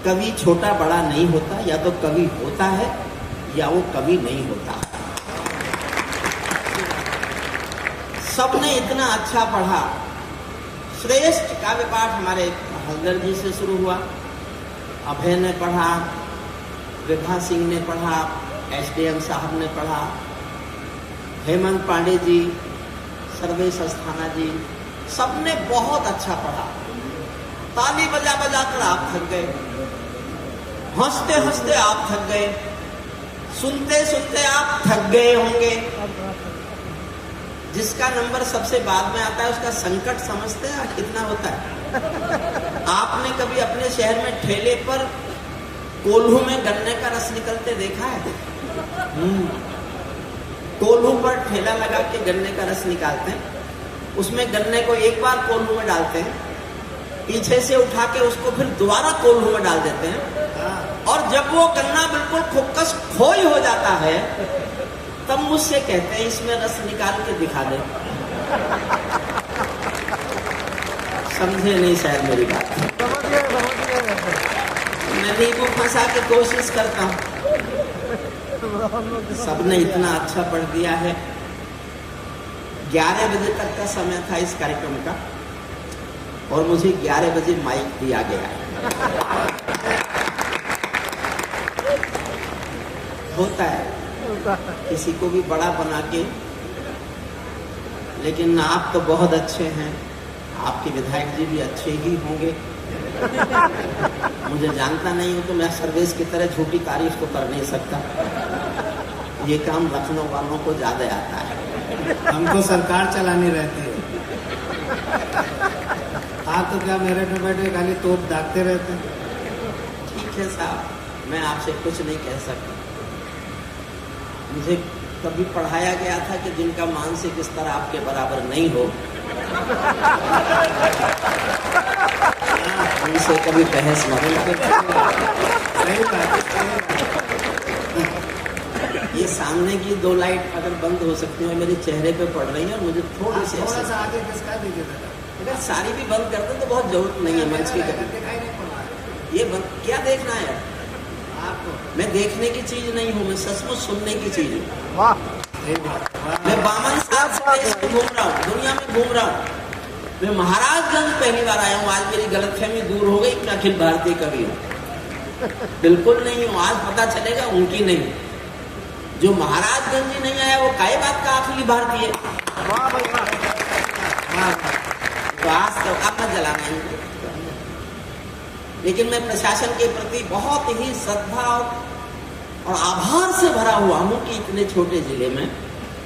कवि छोटा बड़ा नहीं होता, या तो कवि होता है या वो कवि नहीं होता। सबने इतना अच्छा पढ़ा। श्रेष्ठ काव्य पाठ हमारे हलदर जी से शुरू हुआ, अभय ने पढ़ा, विभा सिंह ने पढ़ा, SDM साहब ने पढ़ा, हेमंत पांडे जी, सर्वेश अस्थाना जी, सबने बहुत अच्छा पढ़ा। ताली बजा बजा कर आप थक गए, हंसते हंसते आप थक गए, सुनते सुनते आप थक गए होंगे। जिसका नंबर सबसे बाद में आता है उसका संकट समझते हैं कितना होता है। आपने कभी अपने शहर में ठेले पर कोल्हू में गन्ने का रस निकलते देखा है? कोल्हू पर ठेला लगा के गन्ने का रस निकालते हैं, उसमें गन्ने को एक बार कोल्हू में डालते हैं, पीछे से उठा के उसको फिर दोबारा कोल्हू में डाल देते हैं, और जब वो गन्ना बिल्कुल खुक्कस खोई हो जाता है तब मुझसे कहते हैं इसमें रस निकाल के दिखा दे। समझे नहीं शायद मेरी बात। मैं नींबू फंसा के कोशिश करता हूँ। सबने इतना अच्छा पढ़ दिया है। 11 बजे तक का समय था इस कार्यक्रम का, और मुझे 11 बजे माइक दिया गया है। होता है किसी को भी बड़ा बना के, लेकिन आप तो बहुत अच्छे हैं, आपके विधायक जी भी अच्छे ही होंगे। मुझे जानता नहीं हूं तो मैं सर्वेश की तरह झूठी तारीफ तो कर नहीं सकता। ये काम लखनऊ वालों को ज्यादा आता है। हमको सरकार चलानी रहती है। आप तो क्या मेरे पे बैठे खाली तोप दागते रहते हैं। ठीक है साहब, मैं आपसे कुछ नहीं कह सकता। मुझे कभी पढ़ाया गया था कि जिनका मानसिक स्तर आपके बराबर नहीं हो उनसे कभी बहस मत करो। ये सामने की 2 लाइट अगर बंद हो सकती है, मेरे चेहरे पे पड़ रही है और मुझे थोड़ा सा आगे किसका दीजिए। अगर सारी भी बंद कर दे तो बहुत जरूरत नहीं है मंच की। दिखाई नहीं पड़ रहा है। ये क्या देखना है आपको? मैं देखने की चीज नहीं हूँ, मैं सचमुच सुनने की चीज हूँ। मैं बामन साहब से घूम रहा हूँ, दुनिया में घूम रहा हूँ। मैं महाराजगंज पहली बार आया हूँ। आज मेरी गलतफहमी दूर हो गई कि अखिल भारतीय कवि हूँ। बिल्कुल नहीं हूँ। आज पता चलेगा उनकी नहीं। जो महाराजगंज ही नहीं आया वो काय बात का अखिल भारतीय। तो आज तो अब मत जलाना है। लेकिन मैं प्रशासन के प्रति बहुत ही श्रद्धा और आभार से भरा हुआ हूँ कि इतने छोटे जिले में,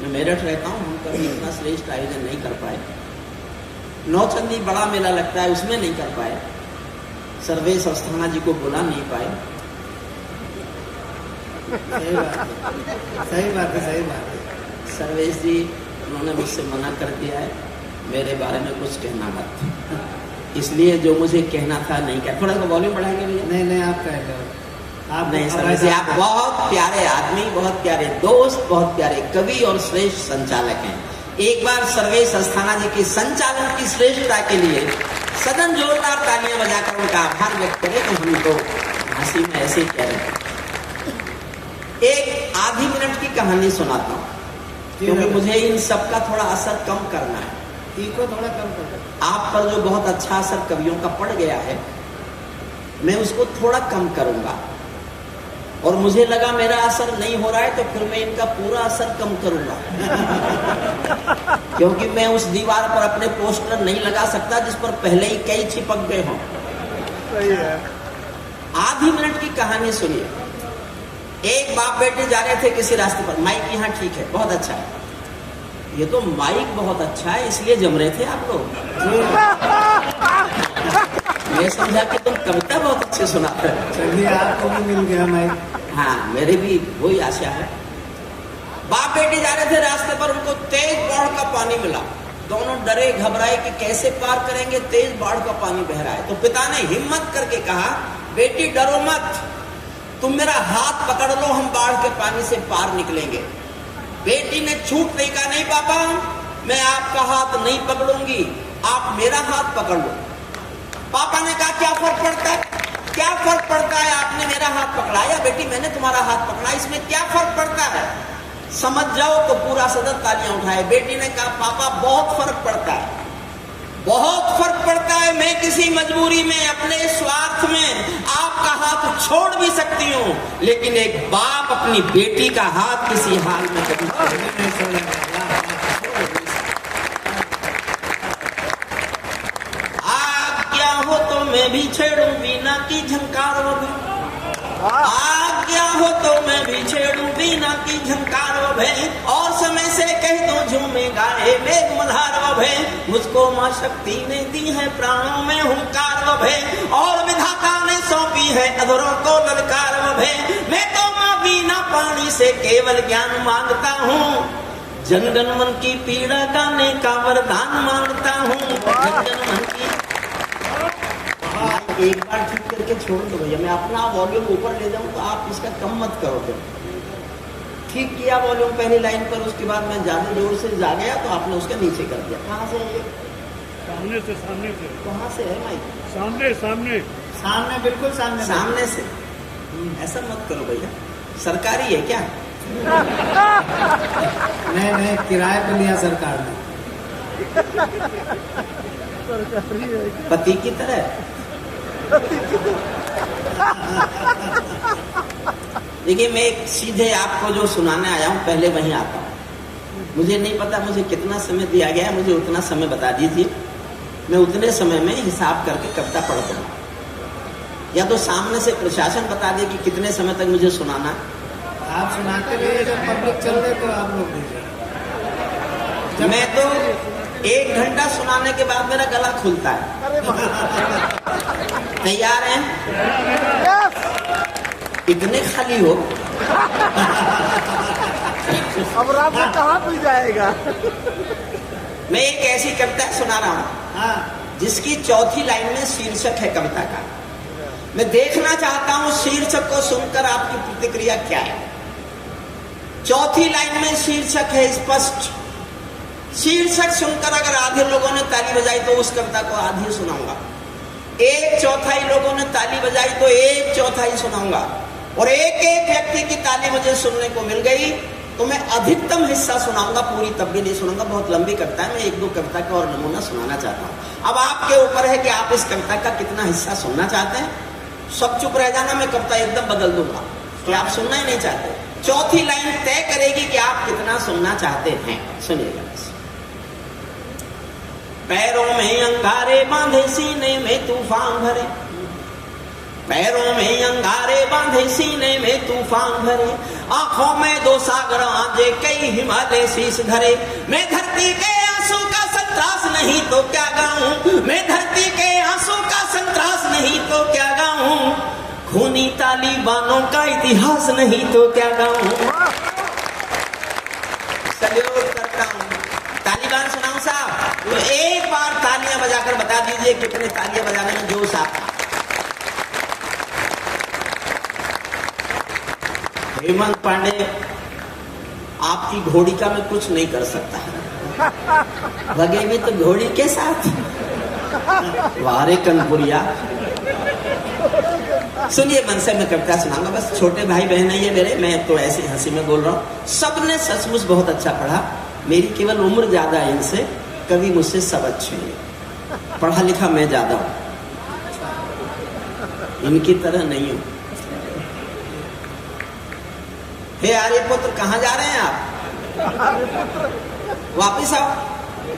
मैं मेरठ रहता हूँ, हम कभी इतना श्रेष्ठ आयोजन नहीं कर पाए। नौचंदी बड़ा मेला लगता है, उसमें नहीं कर पाए। सर्वेश अस्थाना जी को बुला नहीं पाए। सही बात है। सर्वेश जी उन्होंने मुझसे मना कर दिया है, मेरे बारे में कुछ कहना मत। इसलिए जो मुझे कहना था नहीं कहा। थोड़ा सा वॉल्यूम बढ़ाएंगे भैया? नहीं आप कह लो। आप नहीं सर्वेश जी, आप बहुत प्यारे आदमी, बहुत प्यारे दोस्त, बहुत प्यारे कवि और श्रेष्ठ संचालक हैं। एक बार सर्वेश अस्थाना जी की संचालन की श्रेष्ठता के लिए सदन जोरदार तालियां बजाकर उनका आभार व्यक्त करे। तो हम तो हंसी में ऐसे ही कह रहे हैं। एक आधी मिनट की कहानी सुनाता हूँ, क्योंकि मुझे इन सब का थोड़ा असर कम करना है। इको थोड़ा कम कर। आप पर जो बहुत अच्छा असर कवियों का पड़ गया है, मैं उसको थोड़ा कम करूंगा। और मुझे लगा मेरा असर नहीं हो रहा है तो फिर मैं इनका पूरा असर कम करूंगा। क्योंकि मैं उस दीवार पर अपने पोस्टर नहीं लगा सकता जिस पर पहले ही कई चिपक गए हों। सही है। आधी मिनट की कहानी सुनिए। एक बाप बेटे जा रहे थे किसी रास्ते पर। माइक यहाँ ठीक है, बहुत अच्छा है। ये तो माइक बहुत अच्छा है, इसलिए जम रहे थे आप लोग। मैं समझा कि तुम कविता बहुत अच्छे सुनाते हो। चलिए आपको भी मिल गया माइक। हाँ, मेरी भी वही आशा है। बाप बेटे जा रहे थे रास्ते पर, उनको तेज बाढ़ का पानी मिला। दोनों डरे घबराए कि कैसे पार करेंगे, तेज बाढ़ का पानी बह रहा है। तो पिता ने हिम्मत करके कहा, बेटी डरो मत, तुम मेरा हाथ पकड़ लो, हम बाढ़ के पानी से पार निकलेंगे। बेटी ने छूट नहीं कहा, नहीं पापा, मैं आपका हाथ नहीं पकड़ूंगी, आप मेरा हाथ पकड़ लो। पापा ने कहा क्या फर्क पड़ता है, क्या फर्क पड़ता है आपने मेरा हाथ पकड़ा या बेटी मैंने तुम्हारा हाथ पकड़ा, इसमें क्या फर्क पड़ता है? समझ जाओ तो पूरा सदन तालियां उठाए। बेटी ने कहा पापा बहुत फर्क पड़ता है, बहुत फर्क पड़ता है। मैं किसी मजबूरी में अपने स्वार्थ में आपका हाथ छोड़ भी सकती हूँ, लेकिन एक बाप अपनी बेटी का हाथ किसी हाल में कभी नहीं छोड़ेगा। आज्ञा हो तो मैं भी छेड़ूं बीना की झंकार वभे, आज्ञा हो तो मैं भी छेड़ूं बीना की झंकार वभे, और समय से कह दूं झूमे गाए मेघ मल्हार वभे। मुझको माँ शक्ति ने दी है प्राणों में हुंकार वभे, और विधाता ने सौंपी है अधरों को ललकार वभे। मैं तो माँ बीना पानी से केवल ज्ञान मांगता हूँ, जनगण मन की पीड़ा गाने का वरदान मांगता हूँ। जनगण मन की एक बार ठीक करके छोड़ दो भैया, मैं अपना वॉल्यूम ऊपर ले जाऊं तो आप इसका कम मत करोगे। ठीक किया वॉल्यूम पहली लाइन पर, उसके बाद मैं ज्यादा जोर से जा गया तो आपने उसका नीचे कर दिया। कहाँ से है? सामने से, सामने से। कहाँ से है माइक? सामने सामने सामने, बिल्कुल सामने सामने से। ऐसा मत करो भैया, सरकारी है क्या? नहीं, किराए पे लिया सरकार ने। पति की तरह। देखिए मैं सीधे आपको जो सुनाने आया हूं पहले वहीं आता हूं। मुझे नहीं पता मुझे कितना समय दिया गया है, मुझे उतना समय बता दीजिए, मैं उतने समय में हिसाब करके कविता पढ़ दूंगा। या तो सामने से प्रशासन बता दे कि कितने समय तक मुझे सुनाना। आप सुनाते रहिए, जब पब्लिक चल रहे तो आप लोग दीजिए। मैं तो 1 घंटा सुनाने के बाद मेरा गला खुलता है। तैयार हैं? इतने खाली हो अब रात में कहाँ मिल जाएगा? मैं एक ऐसी कविता सुना रहा हूँ जिसकी चौथी लाइन में शीर्षक है कविता का। मैं देखना चाहता हूँ शीर्षक को सुनकर आपकी प्रतिक्रिया क्या है। चौथी लाइन में शीर्षक है स्पष्ट। शीर्षक सुनकर अगर आधे लोगों ने ताली बजाई तो उस कविता को आधी सुनाऊंगा, 1/4 लोगों ने ताली बजाई तो 1/4 सुनाऊंगा, और एक व्यक्ति की ताली मुझे सुनने को मिल गई तो मैं अधिकतम हिस्सा सुनाऊंगा, पूरी तब भी नहीं सुनाऊंगा। बहुत लंबी कविता है, मैं 1-2 कविता का और नमूना सुनाना चाहता हूँ। अब आपके ऊपर है कि आप इस कविता का कितना हिस्सा सुनना चाहते हैं। सब चुप रह जाना, मैं कविता एकदम बदल दूंगा कि आप सुनना ही नहीं चाहते। चौथी लाइन तय करेगी कि आप कितना सुनना चाहते हैं। सुनिएगा। पैरों में अंगारे बांधे सीने में तूफान भरे, पैरों में अंगारे बांधे सीने में तूफान भरे, आंखों में 2 सागर आजे कई हिमालय शीश धरे। मैं धरती के आंसू का संतरास नहीं तो क्या गाऊं, मैं धरती के आंसू का संतरास नहीं तो क्या गाऊं, खूनी तालिबानों का इतिहास नहीं तो क्या गाऊं। सल्यूट करता हूं। तालिबान सुनाऊं साहब? तो एक बार तालियां बजाकर बता दीजिए कितने तालियां बजाने में जोश आता। हेमंत पांडे, आपकी घोड़ी का मैं कुछ नहीं कर सकता, भगेगी तो घोड़ी के साथ। वारे कनपुरिया। सुनिए, मन से मैं कविता सुनाऊंगा, बस छोटे भाई बहन है ये मेरे, मैं तो ऐसे हंसी में बोल रहा हूँ। सबने सचमुच बहुत अच्छा पढ़ा, मेरी केवल उम्र ज्यादा है इनसे, कभी मुझसे सब अच्छे हैं। पढ़ा लिखा मैं ज्यादा हूं, इनकी तरह नहीं हूं। हे आर्यपुत्र, कहाँ जा रहे हैं आप? वापिस आओ,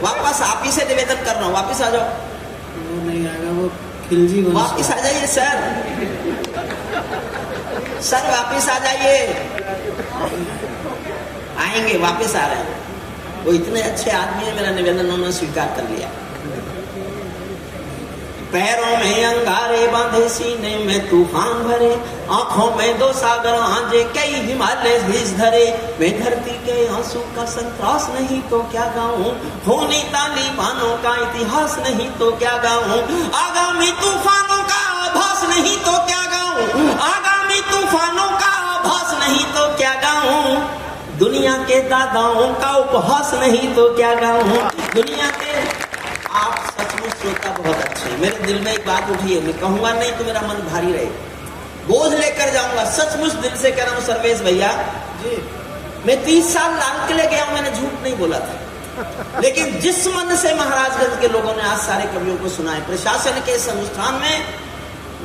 वापस आप ही से निवेदन कर रहा हूं, वापिस आ जाओ। वो नहीं आएगा, वो खिलजी बन। वापिस आ जाइए सर, सर वापिस आ जाइए। आएंगे, वापिस आ रहे हैं। वो इतने अच्छे आदमी है, मेरा निवेदन उन्होंने स्वीकार कर लिया। पैरों में अंगारे बांधे सीने में तूफान भरे, आंखों में 2 सागर आंजे कई हिमालय शीश धरे। मैं धरती के आंसू का संतरास नहीं तो क्या गाऊं, खूनी तालिबानों का इतिहास नहीं तो क्या गाऊं, आगामी तूफानों का आभास नहीं तो क्या गाऊं, आगामी तूफानों का आभास नहीं तो क्या गाऊं, दुनिया के दादाओं का उपहास नहीं तो क्या गाऊं, दुनिया के। आप सचमुच श्रोता बहुत अच्छे हैं। मेरे दिल में एक बात उठी है, मैं कहूंगा नहीं तो मेरा मन भारी रहे, बोझ लेकर जाऊंगा। सचमुच दिल से कह रहा हूँ सर्वेश भैया जी, मैं 30 साल लाल किले गया हूं, मैंने झूठ नहीं बोला था। लेकिन जिस मन से महाराजगंज के लोगों ने आज सारे कवियों को सुना है, प्रशासन के इस अनुष्ठान में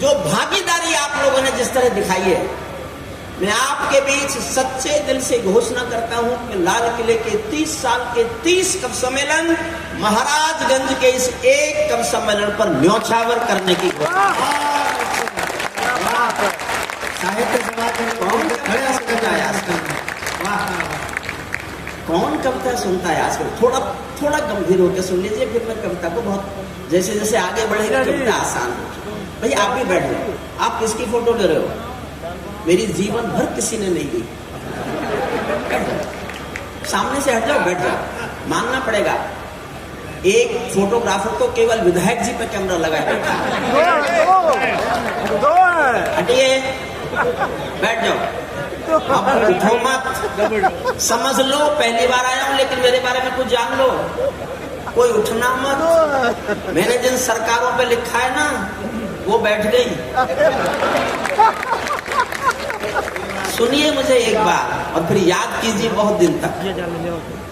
जो भागीदारी आप लोगों ने जिस तरह दिखाई है, मैं आपके बीच सच्चे दिल से घोषणा करता हूं कि लाल किले के 30 साल के 30 कवि सम्मेलन महाराजगंज के इस एक कवि सम्मेलन पर न्योछावर करने की साहित्य सभा के कौन खड़े सुनता है आजकल? वाह, कौन कविता सुनता है आजकल? थोड़ा गंभीर होकर सुन लीजिए, फिर मैं कविता को बहुत जैसे जैसे आगे बढ़ेगी कविता आसान हो। भाई आप भी बैठ जाओ। आप किसकी फोटो ले रहे हो? मेरी जीवन भर किसी ने नहीं दी। सामने से हट जाओ, बैठ जाओ, मानना पड़ेगा। एक फोटोग्राफर को केवल विधायक जी पे कैमरा लगाया बैठा। हटिए, बैठ जाओ, अब उठो मत। समझ लो पहली बार आया हूं, लेकिन मेरे बारे में कुछ जान लो। कोई उठना मत। मैंने जिन सरकारों पे लिखा है ना, वो बैठ गई। सुनिए मुझे एक बार और फिर याद कीजिए बहुत दिन तक।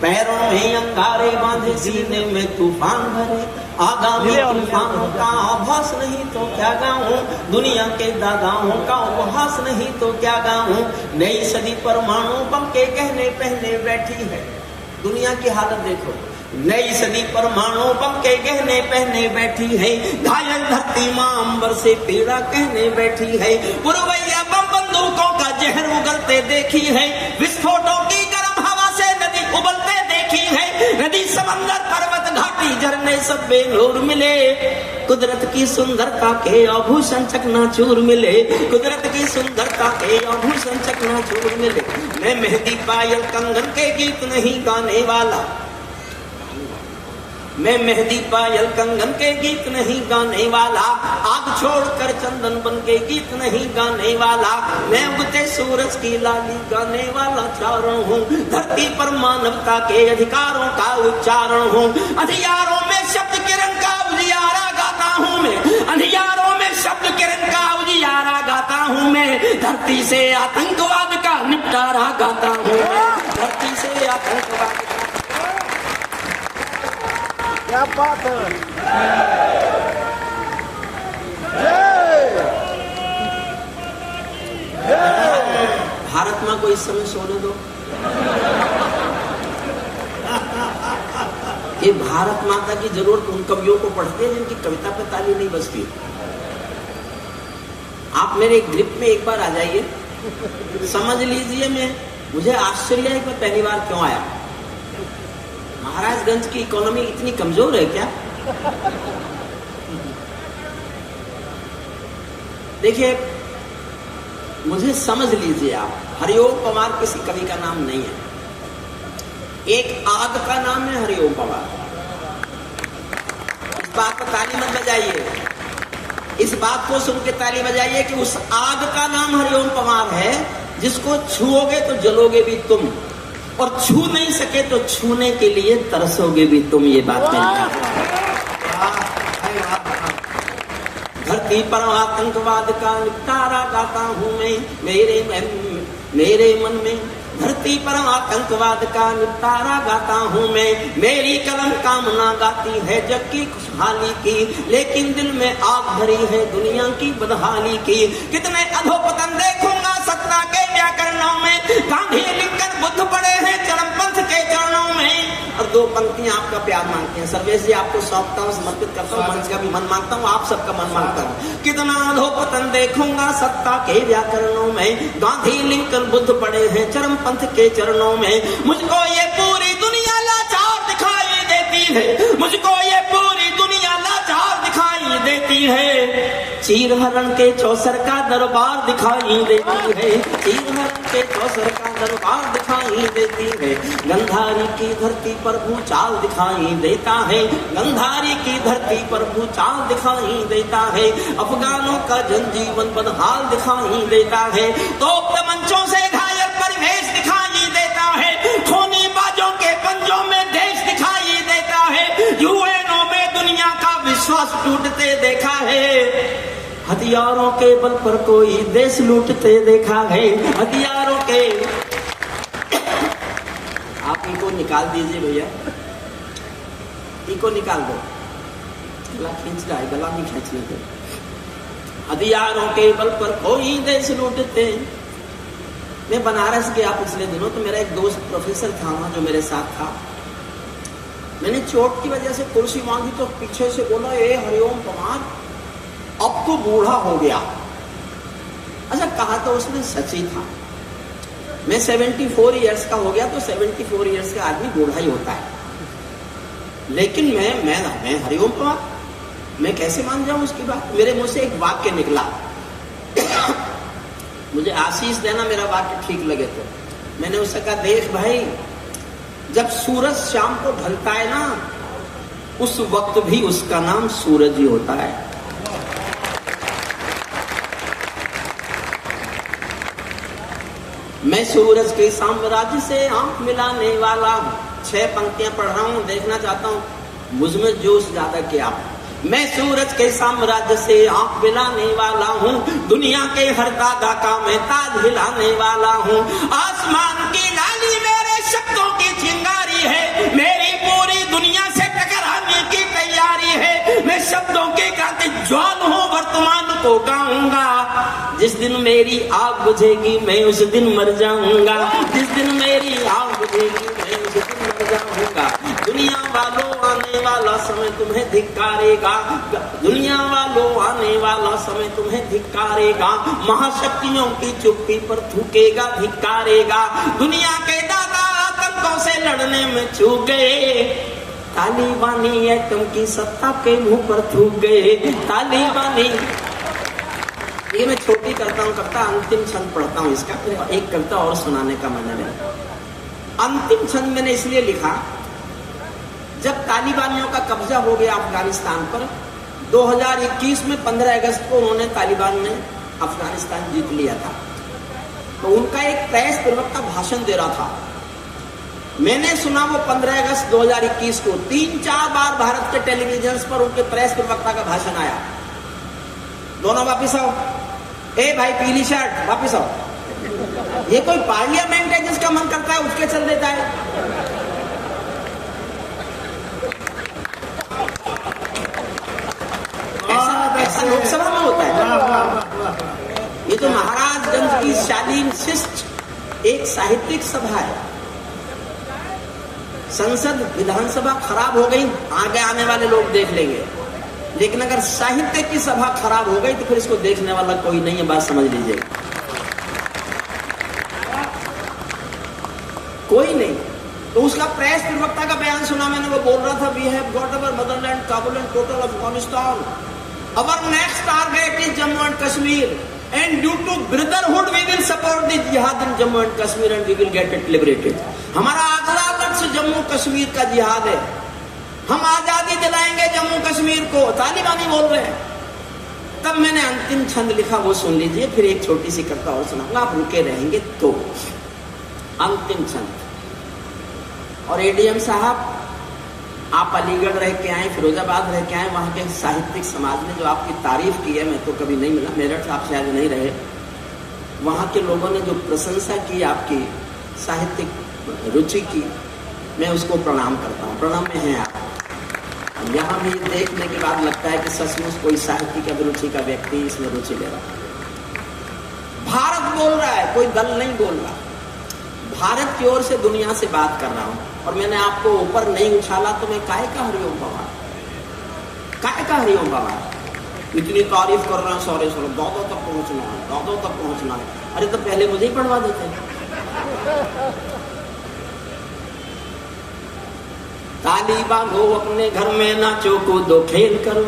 पैरों में अंगारे बांधे, सीने में तूफान भरे, आगामी तूफानों का आभास नहीं तो क्या गाऊं, दुनिया के दादाओं का उपहास नहीं तो क्या गाऊं। नई सदी परमाणु बम के गहने पहने बैठी है, दुनिया की हालत देखो। नई सदी परमाणु बम के गहने पहने बैठी है, घायल धरती मां अंबर से पीड़ा कहने बैठी है। पुरवैया बम बंदूकों का जहर उगलते देखी है, विस्फोटों की गर्म हवा से नदी उबलते देखी है। नदी समंदर पर्वत घाटी झरने सब बेनूर मिले, कुदरत की सुंदरता के आभूषण चकनाचूर मिले, कुदरत की सुंदरता के आभूषण चकनाचूर मिले। मैं मेहंदी पायल कंगन के गीत नहीं गाने वाला, मैं मेहंदी पायल कंगन के गीत नहीं गाने वाला, आग छोड़कर चंदन बन के गीत नहीं गाने वाला। मैं उगते सूरज की लाली गाने वाला चारण हूँ, धरती पर मानवता के अधिकारों का उच्चारण हूँ। अंधियारों में शब्द किरण का उजियारा गाता हूँ मैं, अंधियारों में शब्द किरण का उजियारा गाता हूँ मैं। धरती से आतंकवाद का निपटारा गाता हूँ, धरती से आतंकवाद का। क्या बात है। भारत माँ को इस समय सोने दो। ये भारत माता की जरूरत उन कवियों को पढ़ते हैं जिनकी कविता पे ताली नहीं बजती। आप मेरे ग्रिप में एक बार आ जाइए, समझ लीजिए। मुझे आश्चर्य है कि मैं पहली बार क्यों आया। महाराजगंज की इकोनॉमी इतनी कमजोर है क्या? देखिए, मुझे समझ लीजिए आप, हरिओम पवार किसी कवि का नाम नहीं है। एक आग का नाम है हरिओम पवार। इस बात पर ताली मत बजाइए, इस बात को सुन के ताली बजाइए कि उस आग का नाम हरिओम पवार है जिसको छुओगे तो जलोगे भी तुम, और छू नहीं सके तो छूने के लिए तरसोगे भी तुम। ये बात धरती पर आतंकवाद का निपटारा गाता हूँ मैं, मेरे मन में धरती पर आतंकवाद का निपटारा गाता हूँ मैं। मेरी कलम कामना गाती है जग की खुशहाली की, लेकिन दिल में आग भरी है दुनिया की बदहाली की। कितने अधोपतन देखूंगा सत्ता के व्याकरणों में, गांधी लिंकन बुद्ध पड़े हैं चरमपंथ के चरणों में। और दो पंक्तियां आपका प्यार मांगते हैं। सर्वेश जी आपको सौंपता हूँ, समर्पित करता हूँ, मंच का भी मन मांगता हूँ, आप सबका मन मांगता हूँ। कितना अधोपतन देखूंगा सत्ता के व्याकरणों में, गांधी लिंकन बुद्ध पड़े हैं चरमपंथ के चरणों में। मुझको ये पूरी दुनिया लाचार दिखाई देती है, मुझको ये पूरी दुनिया लाचार दिखाई देती है। चीर हरण के चौसर का दरबार दिखाई देती है, चीर हरण के चौसर का दरबार दिखाई देती है। गंधारी की धरती पर भूचाल दिखाई देता है, गंधारी की धरती पर भूचाल दिखाई देता है। अफगानों का जनजीवन बदहाल दिखाई देता है, तोप तमंचों से घायल परिवेश दिखाई देता है। खूनी बाजों के पंजों में देश दिखाई देता है, यूएनओ में दुनिया का विश्वास इतिहास टूटते देखा है, हथियारों के बल पर कोई देश लूटते देखा है, हथियारों के। आप इनको निकाल दीजिए भैया, इनको निकाल दो, गला खींच रहा है, गला नहीं खींचने दो। हथियारों के बल पर कोई देश लूटते। मैं बनारस गया पिछले दिनों, तो मेरा एक दोस्त प्रोफेसर था वहां जो मेरे साथ था। मैंने चोट की वजह से कुर्सी मांगी तो पीछे से बोला, ए हरिओम पवार, अब तो बूढ़ा हो गया। अच्छा, कहा तो उसने सच ही था। मैं 74 इयर्स का हो गया, तो 74 इयर्स का आदमी बूढ़ा ही होता है। लेकिन मैं हरिओम पवार, मैं कैसे मान जाऊं उसकी बात। मेरे मुंह से एक वाक्य निकला, मुझे आशीष देना मेरा वाक्य ठीक लगे तो। मैंने उससे कहा, देख भाई, जब सूरज शाम को ढलता है ना, उस वक्त भी उसका नाम सूरज ही होता है। मैं सूरज के साम्राज्य से आंख मिलाने वाला हूं। 6 पंक्तियां पढ़ रहा हूं, देखना चाहता हूं मुझमें जोश ज्यादा क्या। मैं सूरज के साम्राज्य से आंख मिलाने वाला हूँ, दुनिया के हर दादा का मैं ताज हिलाने वाला हूँ। आसमान की लाली मेरे शब्दों की चिंगारी है, मेरी पूरी दुनिया से टकराने की तैयारी है। मैं शब्दों के क्रांति ज्वाल हूँ, वर्तमान को गाऊंगा। जिस दिन मेरी आग बुझेगी मैं उस दिन मर जाऊंगा। जिस दिन मेरी आग बुझेगी मैं उस दिन मर जाऊंगा। दुनिया वालों, आने वाला समय तुम्हें धिक्कारेगा। दुनिया वालों, आने वाला समय तुम्हें धिक्कारेगा। महाशक्तियों की चुप्पी पर थूकेगा, धिक्कारेगा। दुनिया के दादा आतंकों से लड़ने में चूक गए, तालिबानी एटम की सत्ता के मुंह पर थूक गए। तालिबानी, ये मैं छोटी करता हूँ, कविता अंतिम छंद पढ़ता हूँ इसका, एक कविता और सुनाने का मन है। अंतिम छंद मैंने इसलिए लिखा, जब तालिबानियों का कब्जा हो गया अफगानिस्तान पर 2021 में 15 अगस्त को उन्होंने, तालिबान ने अफगानिस्तान जीत लिया था। तो उनका एक प्रेस प्रवक्ता भाषण दे रहा था। मैंने सुना वो 15 अगस्त 2021 को 3-4 बार भारत के टेलीविजन पर उनके प्रेस प्रवक्ता का भाषण आया। दोनों वापिस आओ, ए भाई पीली शर्ट वापिस आओ। ये कोई पार्लियामेंट है जिसका मन करता है उसके चल देता है। ऐसा लोकसभा में होता है। ये तो महाराजगंज की शालीन शिष्ट एक साहित्यिक सभा है। संसद विधानसभा खराब हो गई, आगे आने वाले लोग देख लेंगे, लेकिन अगर साहित्य की सभा खराब हो गई तो फिर इसको देखने वाला कोई नहीं है, बात समझ लीजिए, कोई नहीं। तो उसका प्रेस प्रवक्ता का बयान सुना मैंने, वो बोल रहा था, we have got our motherland, Kabul and total Afghanistan, our next target is Jammu and Kashmir, and due to brotherhood we will support the jihad in Jammu and Kashmir and we will get it liberated. हमारा अगला लक्ष्य जम्मू कश्मीर का जिहाद है, हम आजादी दिलाएंगे जम्मू कश्मीर को, तालिबानी बोल रहे हैं। तब मैंने अंतिम छंद लिखा, वो सुन लीजिए, फिर एक छोटी सी कविता और सुनाऊंगा, आप रुके रहेंगे तो। अंतिम छंद। और एडीएम साहब, आप अलीगढ़ रह के आए, फिरोजाबाद रह के आए, वहां के साहित्यिक समाज ने जो आपकी तारीफ की है, मैं तो कभी नहीं मिला, मेरठ आप शायद नहीं रहे, वहां के लोगों ने जो प्रशंसा की आपकी साहित्यिक रुचि की, मैं उसको प्रणाम करता हूँ। प्रणाम में हैं आप। यहाँ भी देखने के बाद लगता है कि सचमुच कोई साहित्यिक अभिरुचि का व्यक्ति इसमें रुचि ले रहा है। भारत बोल रहा है, कोई दल नहीं बोल रहा। भारत की ओर से दुनिया से बात कर रहा हूं, और मैंने आपको ऊपर नहीं उछाला तो मैं काहे का हरिओम पवार, काहे का हरिओम पवार। इतनी तारीफ कर रहे हैं, सॉरी दादों तक पहुंचना है, दादों तक पहुंचना है। अरे तो पहले मुझे ही पढ़वा देते। तालिबान हो अपने घर में नाचो कूदो खेल करो।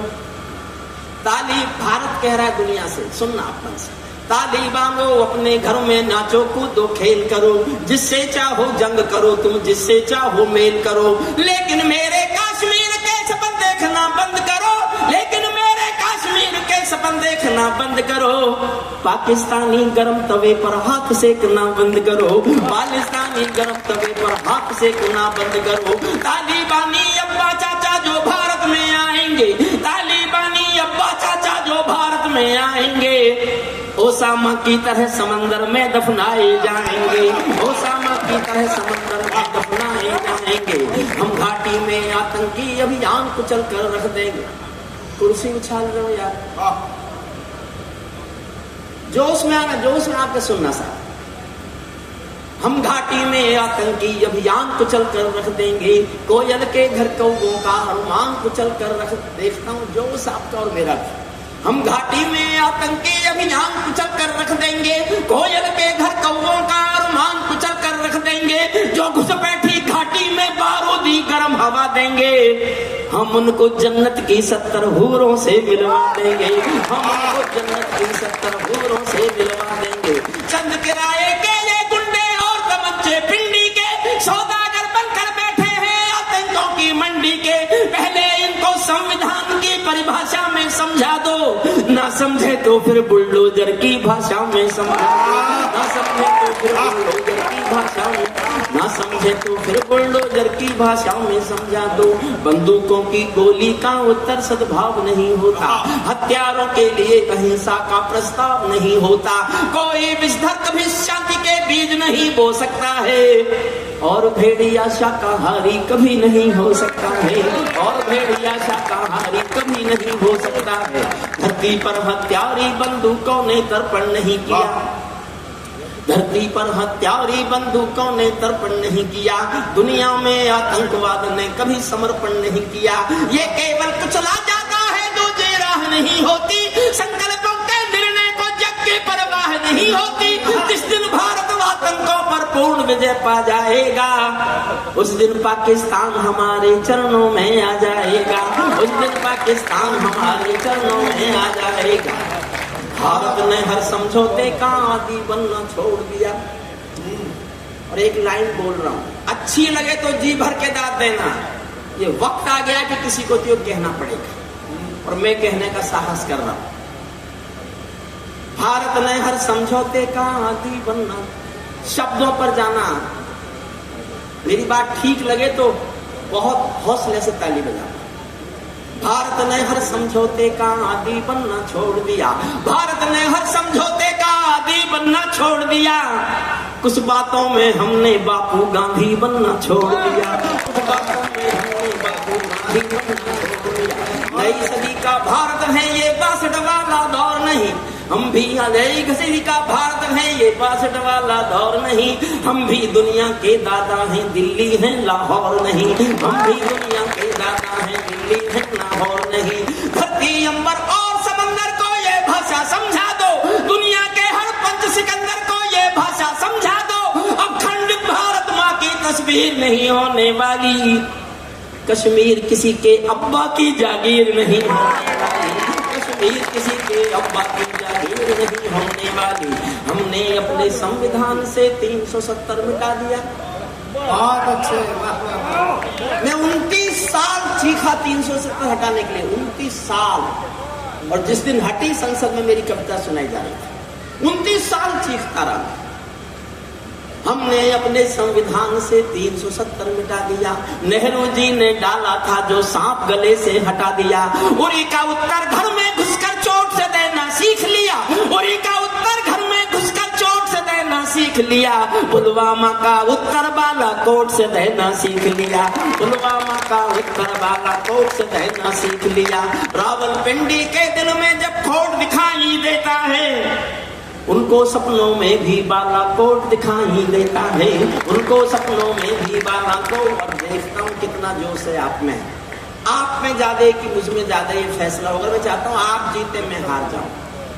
ताली भारत कह रहा है दुनिया से, सुनना अपन से, तालिबान हो अपने घर में नाचो कूदो खेल करो, जिससे चाहो जंग करो तुम, जिससे चाहो मेल करो, लेकिन मेरे कश्मीर के सपन देखना बंद करो, लेकिन मेरे कश्मीर के सपन देखना बंद करो। पाकिस्तानी गरम तवे पर हाथ सेकना बंद करो, पाकिस्तानी गरम तवे पर हाथ सेकना बंद करो। तालिबानी अब्बा चाचा जो भारत में आएंगे, तालिबान में आएंगे, ओसामा की तरह समंदर में दफनाए जाएंगे, ओसामा की तरह समंदर में दफनाए जाएंगे। हम घाटी में आतंकी अभियान कुचल कर रख देंगे। कुर्सी उछाल रहे हो यार, जोश में आना, जोश में आके सुनना साहब। हम घाटी में आतंकी अभियान कुचल कर रख देंगे, कोयल के घर कौवों का अरमान कुचल कर रख। देखता हूँ जोश आपका और मेरा। हम घाटी में आतंकी अभियान कुचल कर रख देंगे, कोयल के घर कौवों का अरमान कुचल कर रख देंगे। जो घुसपैठी घाटी में बारूदी गर्म हवा देंगे, हम उनको जन्नत की 70 हूरों से मिलवा देंगे, हम उनको जन्नत की 70 हूरों से मिलवा देंगे। चंद किराए के ये गुंडे और तमंचे पिंडी के सौदागर बनकर बैठे हैं आतंकों की मंडी के। पहले इनको संविधान की परिभाषा में समझा दो, ना समझे तो फिर बुलडोजर की भाषा में समझा दो, ना समझे तो फिर बुलडोजर की भाषा में, ना समझे तो फिर बुलडोजर की भाषा में समझा दो। बंदूकों की गोली का उत्तर सद्भाव नहीं होता, हथियारों के लिए अहिंसा का प्रस्ताव नहीं होता। कोई विषधर कभी शांति के बीज नहीं बो सकता है, और भेड़िया शाकाहारी कभी नहीं हो सकता है, और भेड़िया शाकाहारी कभी नहीं हो सकता है। धरती पर हत्यारी बंदूकों ने तर्पण नहीं किया, धरती पर हत्यारी बंदूकों ने तर्पण नहीं किया। दुनिया में आतंकवाद ने कभी समर्पण नहीं किया। ये केवल कुचला जाता है, दूसरी राह नहीं होती। संकल्पों के निर्णय को जग की परवाह नहीं होती। जिस दिन भारत आतंकों पर पूर्ण विजय पा जाएगा, उस दिन पाकिस्तान हमारे चरणों में आ जाएगा, उस दिन पाकिस्तान हमारे चरणों में आ जाएगा। भारत ने हर समझौते का आदि बनना छोड़ दिया। और एक लाइन बोल रहा हूं, अच्छी लगे तो जी भर के दाद देना। ये वक्त आ गया कि किसी को तो कहना पड़ेगा, और मैं कहने का साहस कर रहा हूं। भारत ने हर समझौते का आदि बनना, शब्दों पर जाना। मेरी बात ठीक लगे तो बहुत हौसले से ताली बजाना। भारत ने हर समझौते का आदी बनना छोड़ दिया, भारत ने हर समझौते का आदी बनना छोड़ दिया। कुछ बातों में हमने बापू गांधी बनना छोड़ दिया, कुछ बातों में हमने बापू गांधी बनना छोड़ दिया। नई सदी का भारत है ये 62 वाला दौर नहीं, हम भी नई सदी का भारत है ये 62 वाला दौर नहीं। हम भी दुनिया के दादा हैं, दिल्ली है लाहौर नहीं, हम भी दुनिया के दादा हैं, दिल्ली है लाहौर नहीं। धरती अंबर और समंदर को ये भाषा समझा दो, दुनिया के हर पंच सिकंदर को ये भाषा समझा दो। अब खंडित भारत माँ की तस्वीर नहीं होने वाली, कश्मीर किसी के अब्बा की जागीर नहीं होने वाली, कश्मीर किसी के अब्बा की जागीर नहीं होने वाली। हमने अपने संविधान से 370 मिटा दिया। बहुत अच्छे। मैं 29 साल चीखा 370 हटाने के लिए, 29 साल। और जिस दिन हटी संसद में मेरी कविता सुनाई जा रही थी, 29 साल चीखता रहा। हमने अपने संविधान से 370 मिटा दिया। नेहरू जी ने डाला था जो सांप गले से हटा दिया। उरी का उत्तर घर में घुसकर चोट से देना सीख लिया, उरी का उत्तर घर में घुसकर चोट से देना सीख लिया। पुलवामा का उत्तर बालाकोट से देना सीख लिया, पुलवामा का उत्तर बालाकोट से देना सीख लिया। रावलपिंडी के दिल में जब खोट दिखाई देता है, उनको सपनों में भी बालाकोट दिखाई देता है, उनको सपनों में भी बालाकोट। और देखता हूँ कितना जोश है आप में ज्यादा कि मुझ में ज्यादा ये फैसला होगा। मैं चाहता हूँ आप जीते मैं हार जाऊं।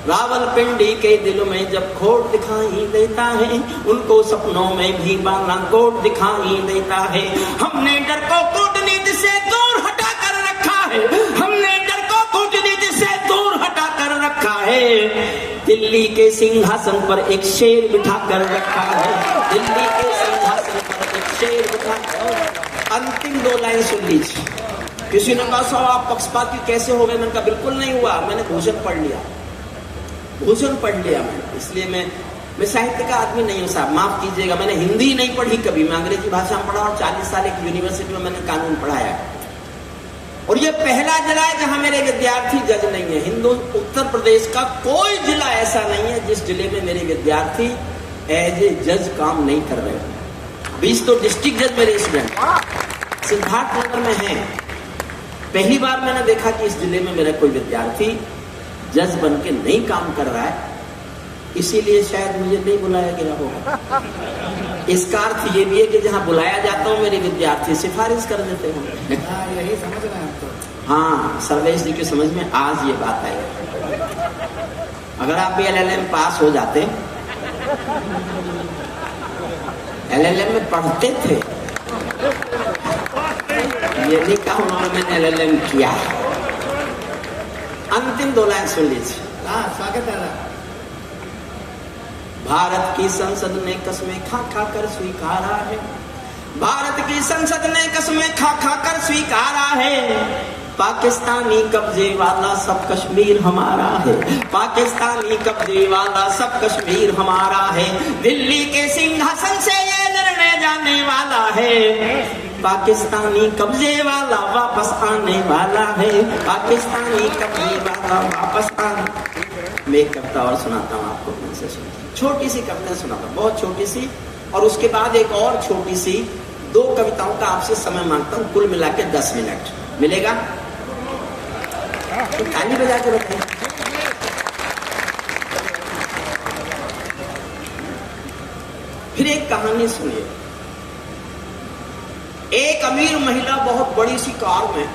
रावलपिंडी के दिल में जब खोट दिखाई देता है, उनको सपनों में भी बालाकोट दिखाई देता है। हमने डर को कूटनीति से दूर हटा कर रखा है, हमने डर को कूटनीति से दूर हटा कर रखा है। दिल्ली के सिंहासन पर एक शेर बिठा कर रखा है, दिल्ली के सिंहासन पर एक शेर बिठा कर। अंतिम 2 लाइन सुन लीजिए। किसी ने कहा साहब आप पक्षपाती कैसे हो गए? मैंने कहा बिल्कुल नहीं हुआ, मैंने भूषण पढ़ लिया, भूषण पढ़ लिया मैंने। इसलिए मैं साहित्य का आदमी नहीं हूँ साहब, माफ कीजिएगा। मैंने हिंदी नहीं पढ़ी कभी, मैं अंग्रेजी भाषा में पढ़ा और 40 साल एक यूनिवर्सिटी में मैंने कानून पढ़ाया। और ये पहला जिला है जहां मेरे विद्यार्थी जज नहीं है। हिंदू उत्तर प्रदेश का कोई जिला ऐसा नहीं है जिस जिले में मेरे विद्यार्थी एज ए जज काम नहीं कर रहे हैं। 20 तो डिस्ट्रिक्ट जज मेरे स्टूडेंट सिद्धार्थनगर में हैं। पहली बार मैंने देखा कि इस जिले में मेरा कोई विद्यार्थी जज बन के नहीं काम कर रहा है, इसीलिए शायद मुझे नहीं बुलाया गया होगा। इसका अर्थ ये भी है कि जहां बुलाया जाता हूं मेरे विद्यार्थी सिफारिश कर देते हैं। हाँ, यही समझ रहे हैं तो। हाँ, सर्वेश जी की समझ में आज ये बात आई। अगर आप भी LLM पास हो जाते, LLM में पढ़ते थे, ये नहीं कहा उन्होंने मैंने LLM किया। अंतिम 2 लाइन सुन लीजिए। हाँ, स्वागत है। भारत की संसद ने कस्में खा खा कर स्वीकारा है, भारत की संसद ने कस्में खा खा कर स्वीकारा है, पाकिस्तानी कब्जे वाला सब कश्मीर हमारा है, पाकिस्तानी कब्जे वाला सब कश्मीर हमारा है, दिल्ली के सिंहासन से ये निर्णय जाने वाला है, पाकिस्तानी कब्जे वाला वापस आने वाला है, पाकिस्तानी कब्जे वाला वापस आने। मैं एक कविता और सुनाता हूँ आपको, मन से सुनिए। छोटी सी कविता सुनाता हूँ, बहुत छोटी सी, और उसके बाद एक और छोटी सी 2 कविताओं का आपसे समय मांगता हूँ, कुल मिला के 10 मिनट मिलेगा तो ताली बजा के बताइए। फिर एक कहानी सुनिए। एक अमीर महिला बहुत बड़ी सी कार में,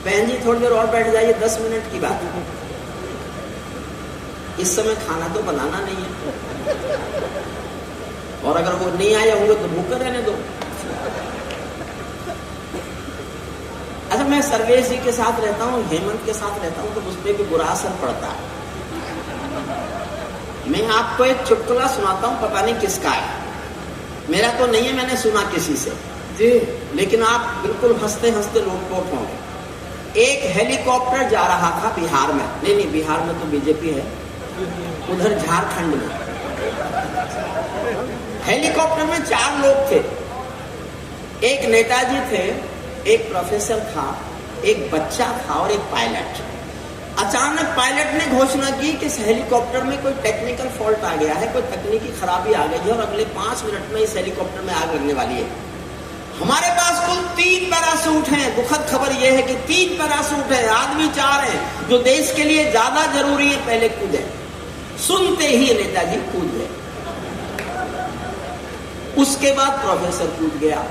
बहन जी थोड़ी देर और बैठ जाइए, 10 मिनट की बात है, इस समय खाना तो बनाना नहीं है, और अगर वो नहीं आए होंगे तो भूखे रहने दो। अच्छा, मैं सर्वेश जी के साथ रहता हूँ, हेमंत के साथ रहता हूँ, तो उस पर भी बुरा असर पड़ता है। मैं आपको एक चुटकुला सुनाता हूँ, पता नहीं किसका है, मेरा तो नहीं है, मैंने सुना किसी से जी, लेकिन आप बिल्कुल हंसते हंसते लोटपोट होंगे। एक हेलीकॉप्टर जा रहा था बिहार में, नहीं बिहार में तो बीजेपी है, उधर झारखंड में। हेलीकॉप्टर में 4 लोग थे, एक नेताजी थे, एक प्रोफेसर था, एक बच्चा था और एक पायलट। अचानक पायलट ने घोषणा की कि इस हेलीकॉप्टर में कोई टेक्निकल फॉल्ट आ गया है, कोई तकनीकी खराबी आ गई है और अगले 5 मिनट में इस हेलीकॉप्टर में आग लगने वाली है। हमारे पास कुल 3 पैराशूट हैं। दुखद खबर यह है कि 3 पैराशूट है, आदमी 4 हैं, जो देश के लिए ज्यादा जरूरी है, पहले कूदे। सुनते ही नेताजी कूद गए। उसके बाद प्रोफेसर कूद गया।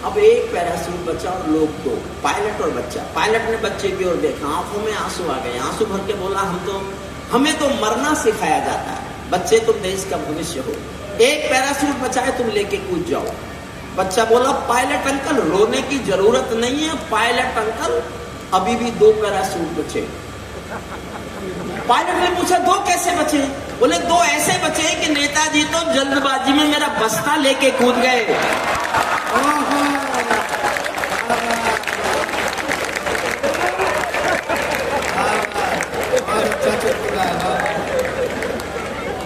अब एक पैराशूट बचा और लोग 2, पायलट और बच्चा। पायलट ने बच्चे की ओर देखा, आंखों में आंसू आ गए, आंसू भर के बोला, हमें तो मरना सिखाया जाता है, बच्चे तुम देश का भविष्य हो, एक पैराशूट बचा है, तुम लेके कूद जाओ। बच्चा बोला, पायलट अंकल रोने की जरूरत नहीं है, पायलट अंकल अभी भी 2 पैराशूट बचे। पायलट ने पूछा 2 कैसे बचे? बोले 2 ऐसे बचे कि नेताजी तो जल्दबाजी में मेरा बस्ता लेके कूद गए।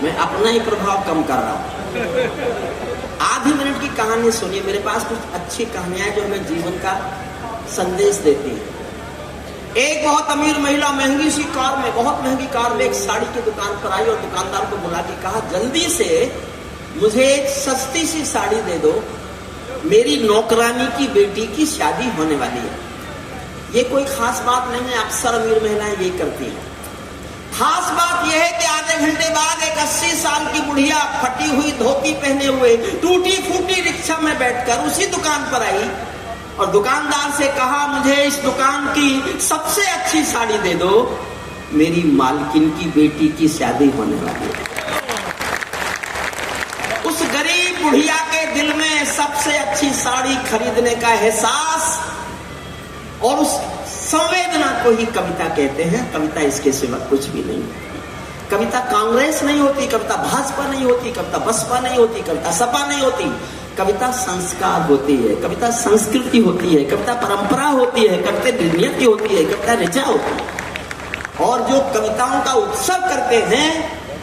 मैं अपना ही प्रभाव कम कर रहा हूं। आधी मिनट की कहानी सुनिए। मेरे पास कुछ अच्छी कहानियां जो हमें जीवन का संदेश देती हैं। एक बहुत अमीर महिला महंगी सी कार में, बहुत महंगी कार में एक साड़ी की दुकान पर आई और दुकानदार को बुला के कहा, जल्दी से मुझे एक सस्ती सी साड़ी दे दो, मेरी नौकरानी की बेटी की शादी होने वाली है। ये कोई खास बात नहीं है, अक्सर अमीर महिलाएं यही करती हैं। खास बात यह है कि आधे घंटे बाद एक 80 साल की बुढ़िया फटी हुई धोती पहने हुए टूटी फूटी रिक्शा में बैठकर उसी दुकान पर आई और दुकानदार से कहा, मुझे इस दुकान की सबसे अच्छी साड़ी दे दो, मेरी मालकिन की बेटी की शादी होने वाली है। उस गरीब बुढ़िया के दिल में सबसे अच्छी साड़ी खरीदने का एहसास और उस संवेदना को ही कविता कहते हैं। कविता इसके सिवा कुछ भी नहीं। कविता कांग्रेस नहीं होती, कविता भाजपा नहीं होती, कविता बसपा नहीं होती, कविता सपा नहीं होती। कविता संस्कार होती है, कविता संस्कृति होती है, कविता परंपरा होती है, कविता नियति होती है, कविता ऋचा होती है। और जो कविताओं का उत्सव करते हैं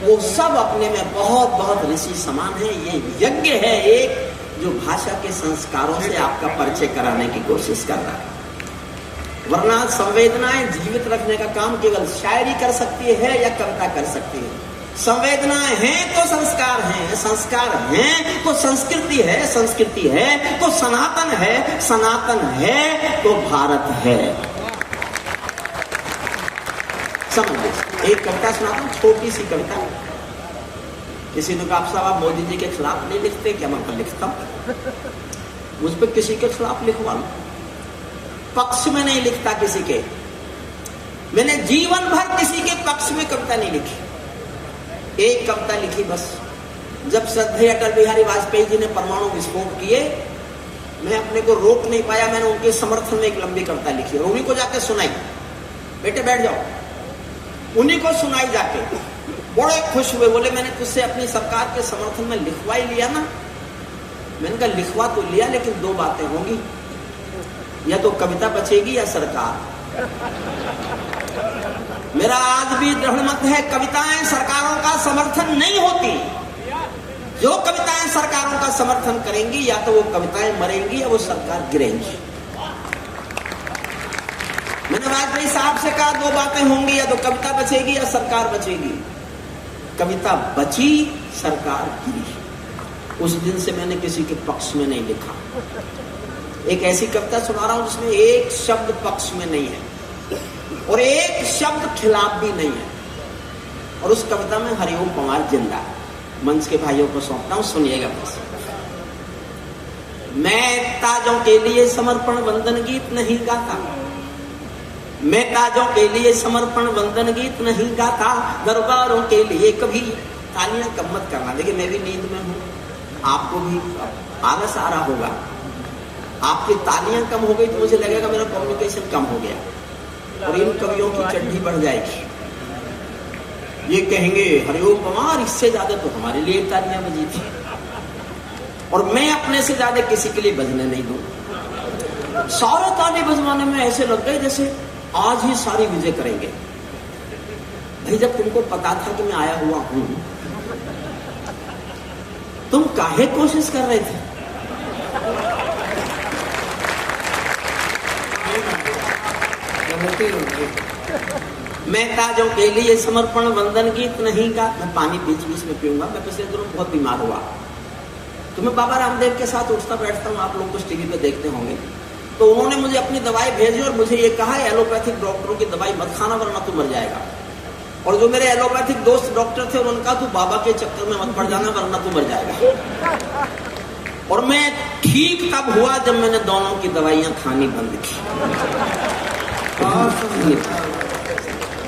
वो सब अपने में बहुत बहुत ऋषि समान है। ये यज्ञ है एक जो भाषा के संस्कारों से आपका परिचय कराने की कोशिश कर रहा है। वरना संवेदनाएं जीवित रखने का काम केवल शायरी कर सकती है या कविता कर सकती है। संवेदनाएं हैं तो संस्कार हैं, संस्कार हैं तो संस्कृति है, संस्कृति है तो सनातन है, सनातन है तो भारत है। समझ लीजिए। एक कविता सुनाता हूं, छोटी सी कविता। किसी ने कहा साहब आप मोदी जी के खिलाफ नहीं लिखते क्या? मैं लिखता हूं, मुझ पर किसी के खिलाफ लिखवा लो, पक्ष में नहीं लिखता किसी के। मैंने जीवन भर किसी के पक्ष में कविता नहीं लिखी, एक कविता लिखी बस। जब श्रद्धेय अटल बिहारी वाजपेयी जी ने परमाणु विस्फोट किए, मैं अपने को रोक नहीं पाया, मैंने उनके समर्थन में एक लंबी कविता लिखी और उन्हीं को जाके सुनाई। बेटे बैठ जाओ, उन्हीं को सुनाई जाके। बड़े खुश हुए, बोले मैंने तुझसे अपनी सरकार के समर्थन में लिखवा ही लिया ना। मैंने कहा लिखवा तो लिया, लेकिन दो बातें होंगी, या तो कविता बचेगी या सरकार। मेरा आज भी दृढ़ मत है, कविताएं सरकारों का समर्थन नहीं होती। जो कविताएं सरकारों का समर्थन करेंगी, या तो वो कविताएं मरेंगी या वो सरकार गिरेंगी। मैंने वाजपेयी साहब से कहा दो बातें होंगी, या तो कविता बचेगी या सरकार बचेगी। कविता बची, सरकार गिरी। उस दिन से मैंने किसी के पक्ष में नहीं लिखा। एक ऐसी कविता सुना रहा हूं जिसमें एक शब्द पक्ष में नहीं है और एक शब्द खिलाफ भी नहीं है, और उस कविता में हरिओम पंवार जिंदा। मंच के भाइयों को सौंपता हूं, सुनिएगा बस। मैं ताजों के लिए समर्पण वंदन गीत नहीं गाता, मैं ताजों के लिए समर्पण वंदन गीत नहीं गाता, दरबारों के लिए कभी। तालियां कम मत करना, देखिए मैं भी नींद में हूं, आपको भी आलस आ रहा होगा। आपकी तालियां कम हो गई तो मुझे लगेगा मेरा कम्युनिकेशन कम हो गया और इन कवियों की चड्ढी बढ़ जाएगी। ये कहेंगे हरिओम पंवार, इससे ज्यादा तो हमारे लिए तालियां बजी थी, और मैं अपने से ज्यादा किसी के लिए बजने नहीं दूं। सारे ताली बजवाने में ऐसे लग गए जैसे आज ही सारी विजय करेंगे। भाई जब तुमको पता था कि मैं आया हुआ हूं, तुम काहे कोशिश कर रहे थे? मैं ताजों के लिए समर्पण वंदन गीत नहीं गा। मैं पानी बीच बीच में पीऊंगा, मैं पिछले दिनों बहुत बीमार हुआ, तो मैं बाबा रामदेव के साथ उठता बैठता हूँ, आप लोग कुछ टीवी पे देखते होंगे। तो उन्होंने मुझे अपनी दवाई भेजी और मुझे ये कहा एलोपैथिक डॉक्टरों की दवाई मत खाना वरना तू मर जाएगा। और जो मेरे एलोपैथिक दोस्त डॉक्टर थे उन्होंने कहा तू बाबा के चक्कर में मत पड़ जाना वरना तू मर जाएगा। और मैं ठीक तब हुआ जब मैंने दोनों की दवाइयां खानी बंद की।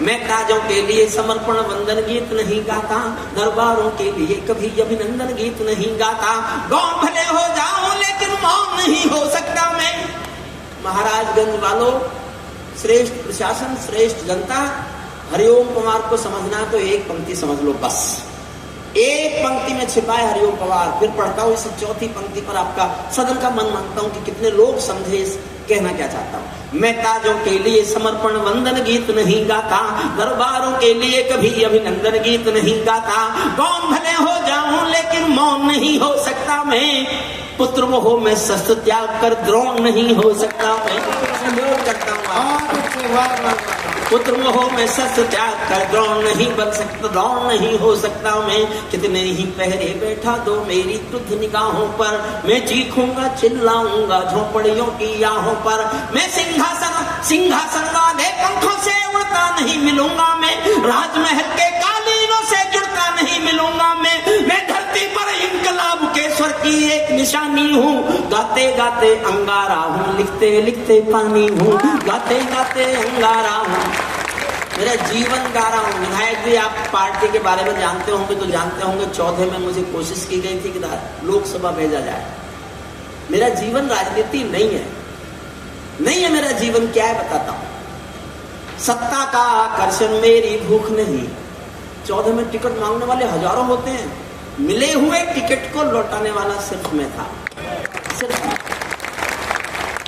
मैं ताजों के लिए समर्पण वंदन गीत नहीं गाता, दरबारों के लिए कभी अभिनंदन गीत नहीं गाता। गाँव भले हो जाऊं लेकिन मौन नहीं हो सकता मैं। महाराजगंज वालों, श्रेष्ठ प्रशासन, श्रेष्ठ जनता, हरिओम पंवार को समझना तो एक पंक्ति समझ लो बस। एक पंक्ति में छिपा है हरिओम पंवार। फिर पढ़ता हूँ इस चौथी पंक्ति पर आपका सदन का मन मांगता हूँ कि कितने लोग समझे इस कहना क्या चाहता हूँ। मैं ताजों के लिए समर्पण वंदन गीत नहीं गाता, दरबारों के लिए कभी अभिनंदन गीत नहीं गाता। कौन भले हो जाऊं लेकिन मौन नहीं हो सकता मैं। पुत्र मोह में शस्त्र त्याग कर द्रोण नहीं हो सकता मैं। करता हूँ पुत्र मोह में शस्त्र त्याग कर द्रोण नहीं बन सकता, द्रोण नहीं हो सकता मैं। कितने ही पहरे बैठा दो मेरी तुझ निगाहों पर, मैं चीखूंगा चिल्लाऊंगा झोपड़ियों की याहों पर। मैं सिंहासन वाले पंखों से उड़ता नहीं मिलूंगा मैं, राजमहल के कालीनों से जुड़ता नहीं मिलूंगा मैं धरती पर इंकलाब के स्वर की एक निशानी हूँ। गाते गाते अंगारा हूँ, लिखते लिखते पानी हूँ, गाते गाते अंगारा हूँ। मेरा जीवन गा रहा हूँ। विधायक जी आप पार्टी के बारे में जानते होंगे तो जानते होंगे 14 में मुझे कोशिश की गई थी कि लोकसभा भेजा जाए। मेरा जीवन राजनीति नहीं है, नहीं है मेरा जीवन। क्या है बताता हूँ। सत्ता का आकर्षण मेरी भूख नहीं। 14 में टिकट मांगने वाले हजारों होते हैं, मिले हुए टिकट को लौटाने वाला सिर्फ मैं था, सिर्फ।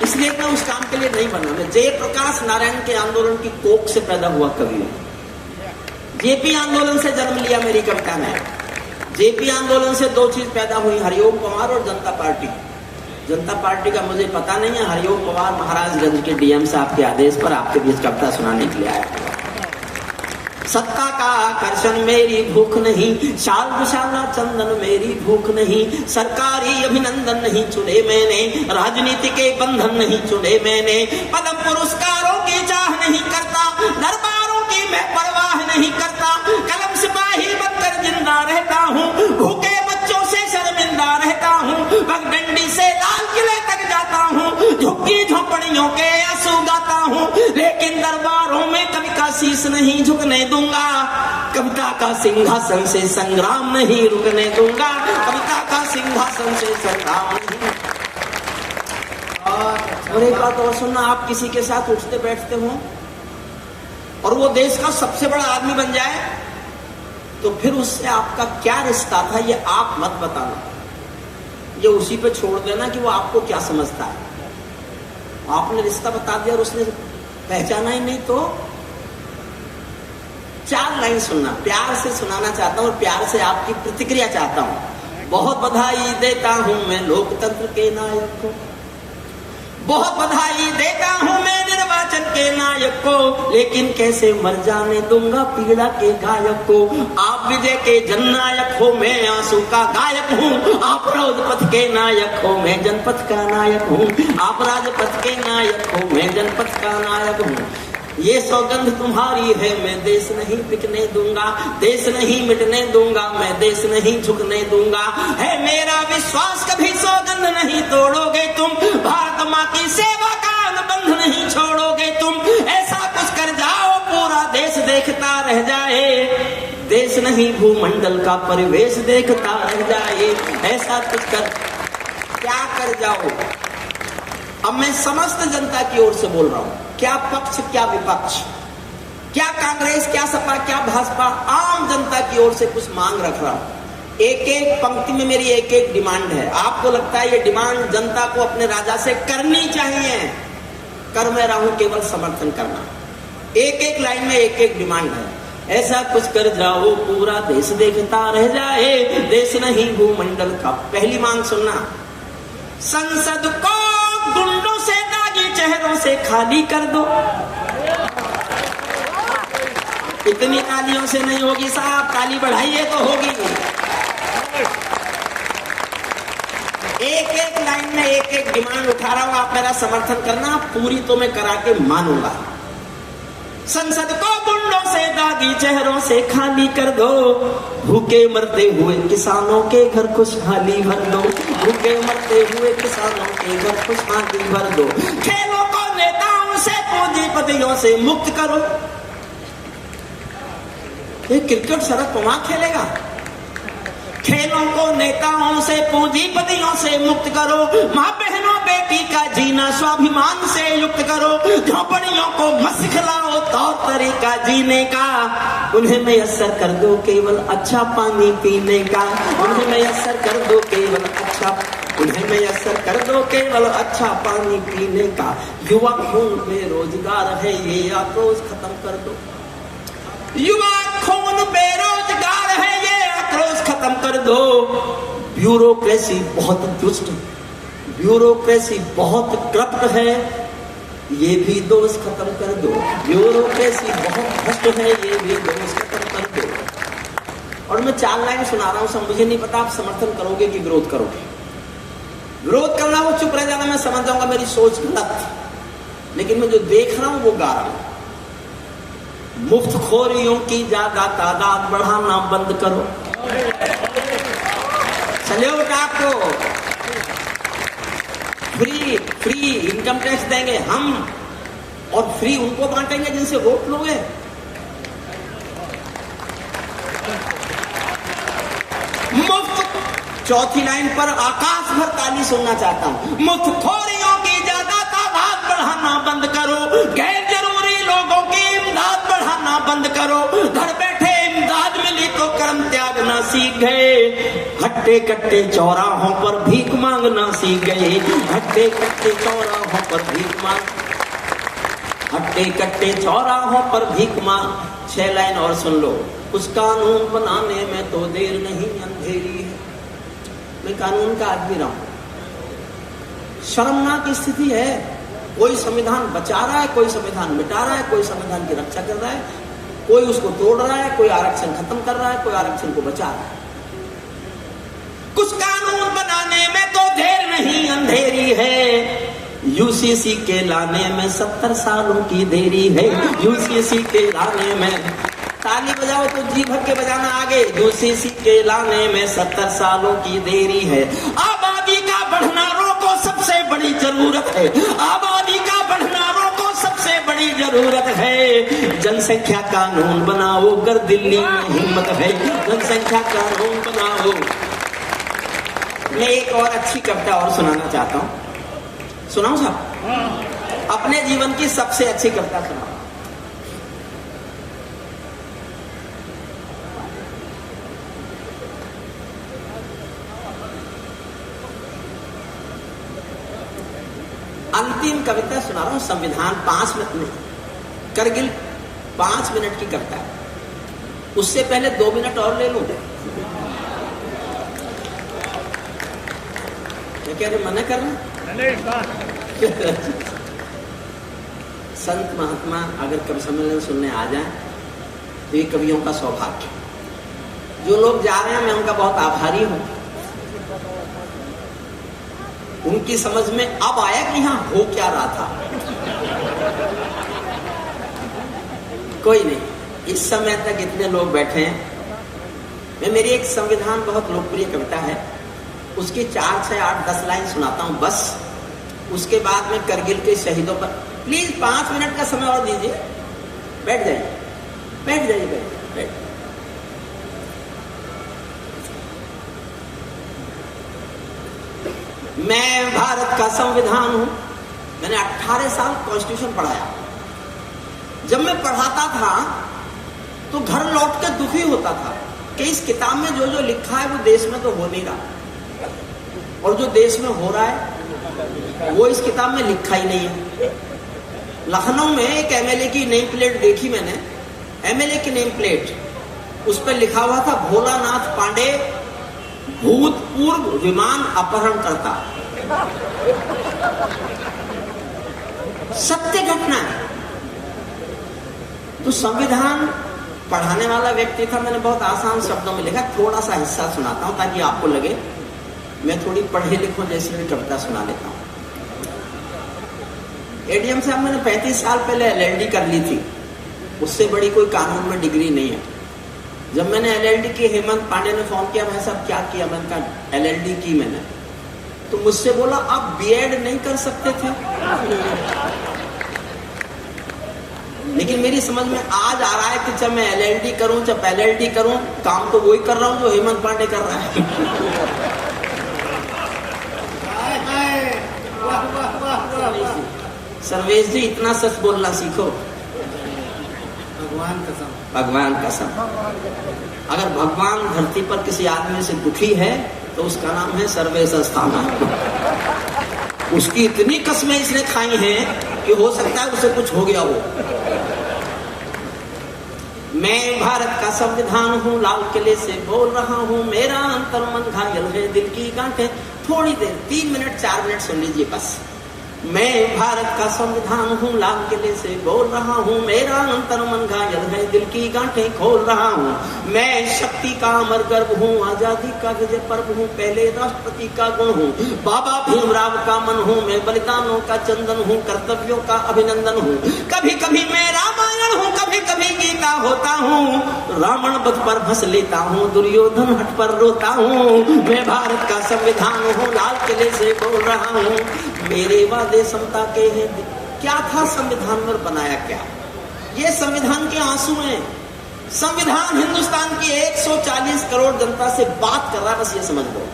इसलिए मैं उस काम के लिए नहीं बना। मैं जयप्रकाश नारायण के आंदोलन की कोख से पैदा हुआ कवि हूं। जेपी आंदोलन से जन्म लिया मेरी कविता ने। जेपी आंदोलन से दो चीज पैदा हुई, हरिओम पंवार और जनता पार्टी। जनता पार्टी का मुझे पता नहीं है। हरिओम पवार महाराजगंज के डीएम साहब के आदेश पर आपके बीच कविता सुनाने के लिए आया। सत्ता का आकर्षण मेरी भूख नहीं, शाल विशाला चंदन मेरी भूख नहीं, सरकारी अभिनंदन नहीं चुने मैंने, राजनीति के बंधन नहीं चुने मैंने, पद्म पुरस्कारों की चाह नहीं करता, दरबारों की मैं परवाह नहीं करता, कलम सिपाही बनकर जिंदा रहता हूँ, भूखे बच्चों से शर्मिंदा रहता हूँ, पगडंडी से लाल किले तक जाता हूँ, झुग्गी झोपड़ियों के आंसू गाता हूँ, लेकिन दरबारों में कभी का शीश नहीं झुकने दूंगा, कविता का सिंहासन से संग्राम नहीं रुकने दूंगा, कविता का सिंहासन से संग्राम नहीं। और एक बात और सुनना, आप किसी के साथ उठते बैठते हो और वो देश का सबसे बड़ा आदमी बन जाए तो फिर उससे आपका क्या रिश्ता था ये आप मत बताना, ये उसी पे छोड़ देना कि वो आपको क्या समझता है। आपने रिश्ता बता दिया और उसने पहचाना ही नहीं तो 4 लाइन सुनना, प्यार से सुनाना चाहता हूँ और प्यार से आपकी प्रतिक्रिया चाहता हूँ। बहुत बधाई देता हूँ मैं लोकतंत्र के नायक को, बहुत बधाई देता हूँ मैं निर्वाचन के नायक को, लेकिन कैसे मर जाने दूंगा पीड़ा के गायक को। आप विजय के जननायक हो, मैं आंसू का गायक हूँ, आप राजपथ के नायक हो, मैं जनपथ का नायक हूँ, आप राजपथ के नायक हो, मैं जनपथ का नायक हूँ। ये सौगंध तुम्हारी है, मैं देश नहीं बिकने दूंगा, देश नहीं मिटने दूंगा, मैं देश नहीं झुकने दूंगा, है मेरा विश्वास कभी सौगंध नहीं तोड़ोगे तुम, भारत माँ की सेवा का अनुबंध नहीं छोड़ोगे तुम, ऐसा कुछ कर जाओ पूरा देश देखता रह जाए, देश नहीं भूमंडल का परिवेश देखता रह जाए, ऐसा कुछ कर क्या कर जाओ। अब मैं समस्त जनता की ओर से बोल रहा हूं, क्या पक्ष क्या विपक्ष, क्या कांग्रेस क्या सपा क्या भाजपा, आम जनता की ओर से कुछ मांग रख रहा हूं। एक एक पंक्ति में मेरी एक एक डिमांड है। आपको लगता है ये डिमांड जनता को अपने राजा से करनी चाहिए, कर मैं रहा हूं केवल समर्थन करना। एक एक लाइन में एक एक डिमांड है। ऐसा कुछ कर जाओ पूरा देश देखता रह जाए, देश नहीं भूमंडल का। पहली मांग सुनना, संसद को गुंडों से दागी चेहरों से खाली कर दो। इतनी तालियों से नहीं होगी साहब, ताली बढ़ाइए तो होगी। एक एक लाइन में एक एक डिमांड उठा रहा हूं, आप मेरा समर्थन करना, पूरी तो मैं करा के मानूंगा। संसद को गुंडों से दागी चेहरों से खाली कर दो, भूखे मरते हुए किसानों के घर खुशहाली भर दो, भूखे मरते हुए किसानों के घर खुशहाली भर दो। खेलों को नेताओं से पूंजीपतियों से मुक्त करो। ये क्रिकेट सड़क पर वहां खेलेगा। खेलों को नेताओं से पूंजीपतियों से मुक्त करो, माँ बहनों बेटी का जीना स्वाभिमान से युक्त करो, झोपड़ियों को मत सिखलाओ तौर तरीका जीने का, उन्हें मैसर कर दो केवल अच्छा पानी पीने का, उन्हें मैसर कर दो केवल अच्छा, उन्हें मैसर कर दो केवल अच्छा पानी पीने का। युवा खून बेरोजगार है ये आक्रोश खत्म कर दो, युवा खून बेरोजगार है ये आक्रोश खत्म कर दो। ब्यूरोक्रेसी बहुत दुष्ट, ब्यूरोक्रेसी बहुत करप्ट है, ये भी दोष खत्म कर दो। ब्यूरोक्रेसी बहुत भ्रष्ट है, ये भी दोष खत्म कर दो। और मैं 4 लाइन सुना रहा हूं, सब मुझे नहीं पता आप समर्थन करोगे कि विरोध करोगे। विरोध करना वो चुप रह जाना, मैं समझ जाऊंगा मेरी सोच गलत, लेकिन मैं जो देख रहा हूं वो गा रहा हूं। मुफ्तखोरियों की ज्यादा तादाद बढ़ाना बंद करो। सैल्यूट आपको। फ्री इनकम टैक्स देंगे हम और फ्री उनको बांटेंगे जिनसे वोट लोगे। मुफ्त, चौथी लाइन पर आकाश भर ताली सुनना चाहता हूं। मुफ्तखोरियों की ज्यादा तादाद बढ़ाना बंद करो, गैर जरूरी लोगों की इमदाद बढ़ाना बंद करो। घर बैठे इमदाद मिली तो कर्म त्यागना सीख गए, हट्टे कट्टे चौराहों पर भीख मांगना सीख गए, हट्टे कट्टे चौराहों पर भीख मांग, हट्टे कट्टे चौराहों पर भीख मांग। 6 लाइन और सुन लो। उस कानून बनाने में तो देर नहीं अंधेरी है। मैं कानून का आदमी रहा हूं, शर्मनाक स्थिति है। कोई संविधान बचा रहा है, कोई संविधान मिटा रहा है, कोई संविधान की रक्षा कर रहा है, कोई उसको तोड़ रहा है, कोई आरक्षण खत्म कर रहा है, कोई आरक्षण को बचा रहा है। कुछ कानून बनाने में तो देर नहीं अंधेरी है, यूसीसी के लाने में 70 सालों की देरी है। यूसीसी के लाने में ताली बजाओ तो जी भर के बजाना आगे। यूसीसी के लाने में 70 सालों की देरी है। आबादी का बढ़ना रोको, सबसे बड़ी जरूरत है। आबादी का बढ़ना रोको, सबसे बड़ी जरूरत है। जनसंख्या कानून बनाओ, अगर दिल्ली में हिम्मत है। जनसंख्या कानून बनाओ। मैं एक और अच्छी कविता और सुनाना चाहता हूँ। सुनाऊं साहब? अपने जीवन की सबसे अच्छी कविता सुनाओ। अंतिम कविता सुना रहा हूं। संविधान 5 मिनट में, करगिल 5 मिनट की कविता है। उससे पहले 2 मिनट और ले लूं? क्या मना कर रहा? संत महात्मा अगर कवि सम्मेलन सुनने आ जाए तो ये कवियों का सौभाग्य। जो लोग जा रहे हैं मैं उनका बहुत आभारी हूं। उनकी समझ में अब आया कि यहां हो क्या रहा था। कोई नहीं, इस समय तक इतने लोग बैठे हैं। मेरी एक संविधान बहुत लोकप्रिय कविता है, उसकी 4, 6, 8, 10 लाइन सुनाता हूं बस। उसके बाद में करगिल के शहीदों पर प्लीज 5 मिनट का समय और दीजिए। बैठ जाइए, बैठ जाइए, बैठ। मैं भारत का संविधान हूं। मैंने 18 साल कॉन्स्टिट्यूशन पढ़ाया। जब मैं पढ़ाता था तो घर लौट कर दुखी होता था कि इस किताब में जो जो लिखा है वो देश में तो हो नहीं रहा, और जो देश में हो रहा है वो इस किताब में लिखा ही नहीं है। लखनऊ में एक एमएलए की नेम प्लेट देखी मैंने। एमएलए की नेम प्लेट, उस पर लिखा हुआ था भोलानाथ पांडे, भूतपूर्व विमान अपहरणकर्ता। सत्य घटना है। तो संविधान पढ़ाने वाला व्यक्ति था। मैंने बहुत आसान शब्दों में लिखा। थोड़ा सा हिस्सा सुनाता हूं ताकि आपको लगे मैं थोड़ी पढ़े लिखूं जैसी भी कविता सुना लेता हूं। एडीएम साहब, मैंने 35 साल पहले एलएलडी कर ली थी। उससे बड़ी कोई कानून में डिग्री नहीं है। जब मैंने एलएलडी की, हेमंत पांडे ने फोन किया, भाई साहब क्या किया? मैंने कहा एलएलडी की मैंने। तो मुझसे बोला आप बीएड नहीं कर सकते थे? लेकिन मेरी समझ में आज आ रहा है कि जब मैं एलएलडी करूं, जब एलएलडी करूं, काम तो वही कर रहा हूं जो हेमंत पांडे कर रहा है। सर्वेश जी, इतना सच बोलना सीखो। भगवान कसम, भगवान कसम। अगर भगवान धरती पर किसी आदमी से दुखी है तो उसका नाम है सर्वेश अस्थाना। उसकी इतनी कस्में इसने खाई हैं कि हो सकता है उसे कुछ हो गया हो। मैं भारत का संविधान हूँ, लाल किले से बोल रहा हूँ, मेरा अंतर मन घायल है, दिल की गांठें। थोड़ी देर, 3 मिनट 4 मिनट सुन लीजिए बस। मैं भारत का संविधान हूँ, लाल किले से बोल रहा हूँ, मेरा अंतर मन घायल है, दिल की गांठें खोल रहा हूँ। मैं शक्ति का अमर गर्व हूँ, आजादी का विजय पर्व हूँ, पहले राष्ट्रपति का गुण हूँ, बाबा भीमराव का मन हूँ, मैं बलिदानों का चंदन हूँ, कर्तव्यों का अभिनंदन हूँ। कभी कभी मैं रामायण हूँ, कभी कभी गीता होता हूँ, रावण वध पर फंस लेता हूँ, दुर्योधन हट पर रोता हूँ। मैं भारत का संविधान हूँ, लाल किले से बोल रहा हूँ, मेरे वादे समता के हैं। क्या था संविधान में, बनाया क्या? ये संविधान के आंसू हैं। संविधान हिंदुस्तान की 140 करोड़ जनता से बात कर रहा है, बस ये समझ लो।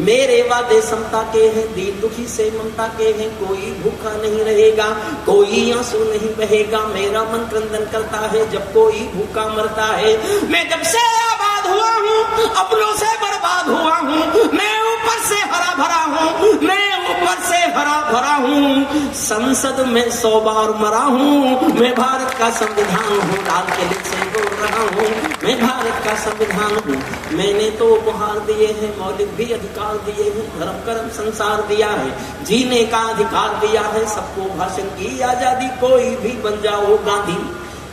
मेरे वादे समता के हैं, दीन दुखी से ममता के हैं, कोई भूखा नहीं रहेगा, कोई आंसू नहीं बहेगा, मेरा मन क्रंदन करता है जब कोई भूखा मरता है। मैं जब से आबाद हुआ हूँ, अपनों से बर्बाद हुआ हूँ, मैं ऊपर से हरा भरा हूँ, मैं ऊपर से हरा भरा हूँ, संसद में 100 बार मरा हूँ। मैं भारत का संविधान हूँ, लाल किले से बोल रहा हूँ, मैं भारत का संविधान हूँ। मैंने तो उपहार दिए हैं, मौलिक भी अधिकार दिए हैं, धर्म कर्म संसार दिया है, जीने का अधिकार दिया है, सबको भाषण की आजादी, कोई भी बन जाओ गांधी।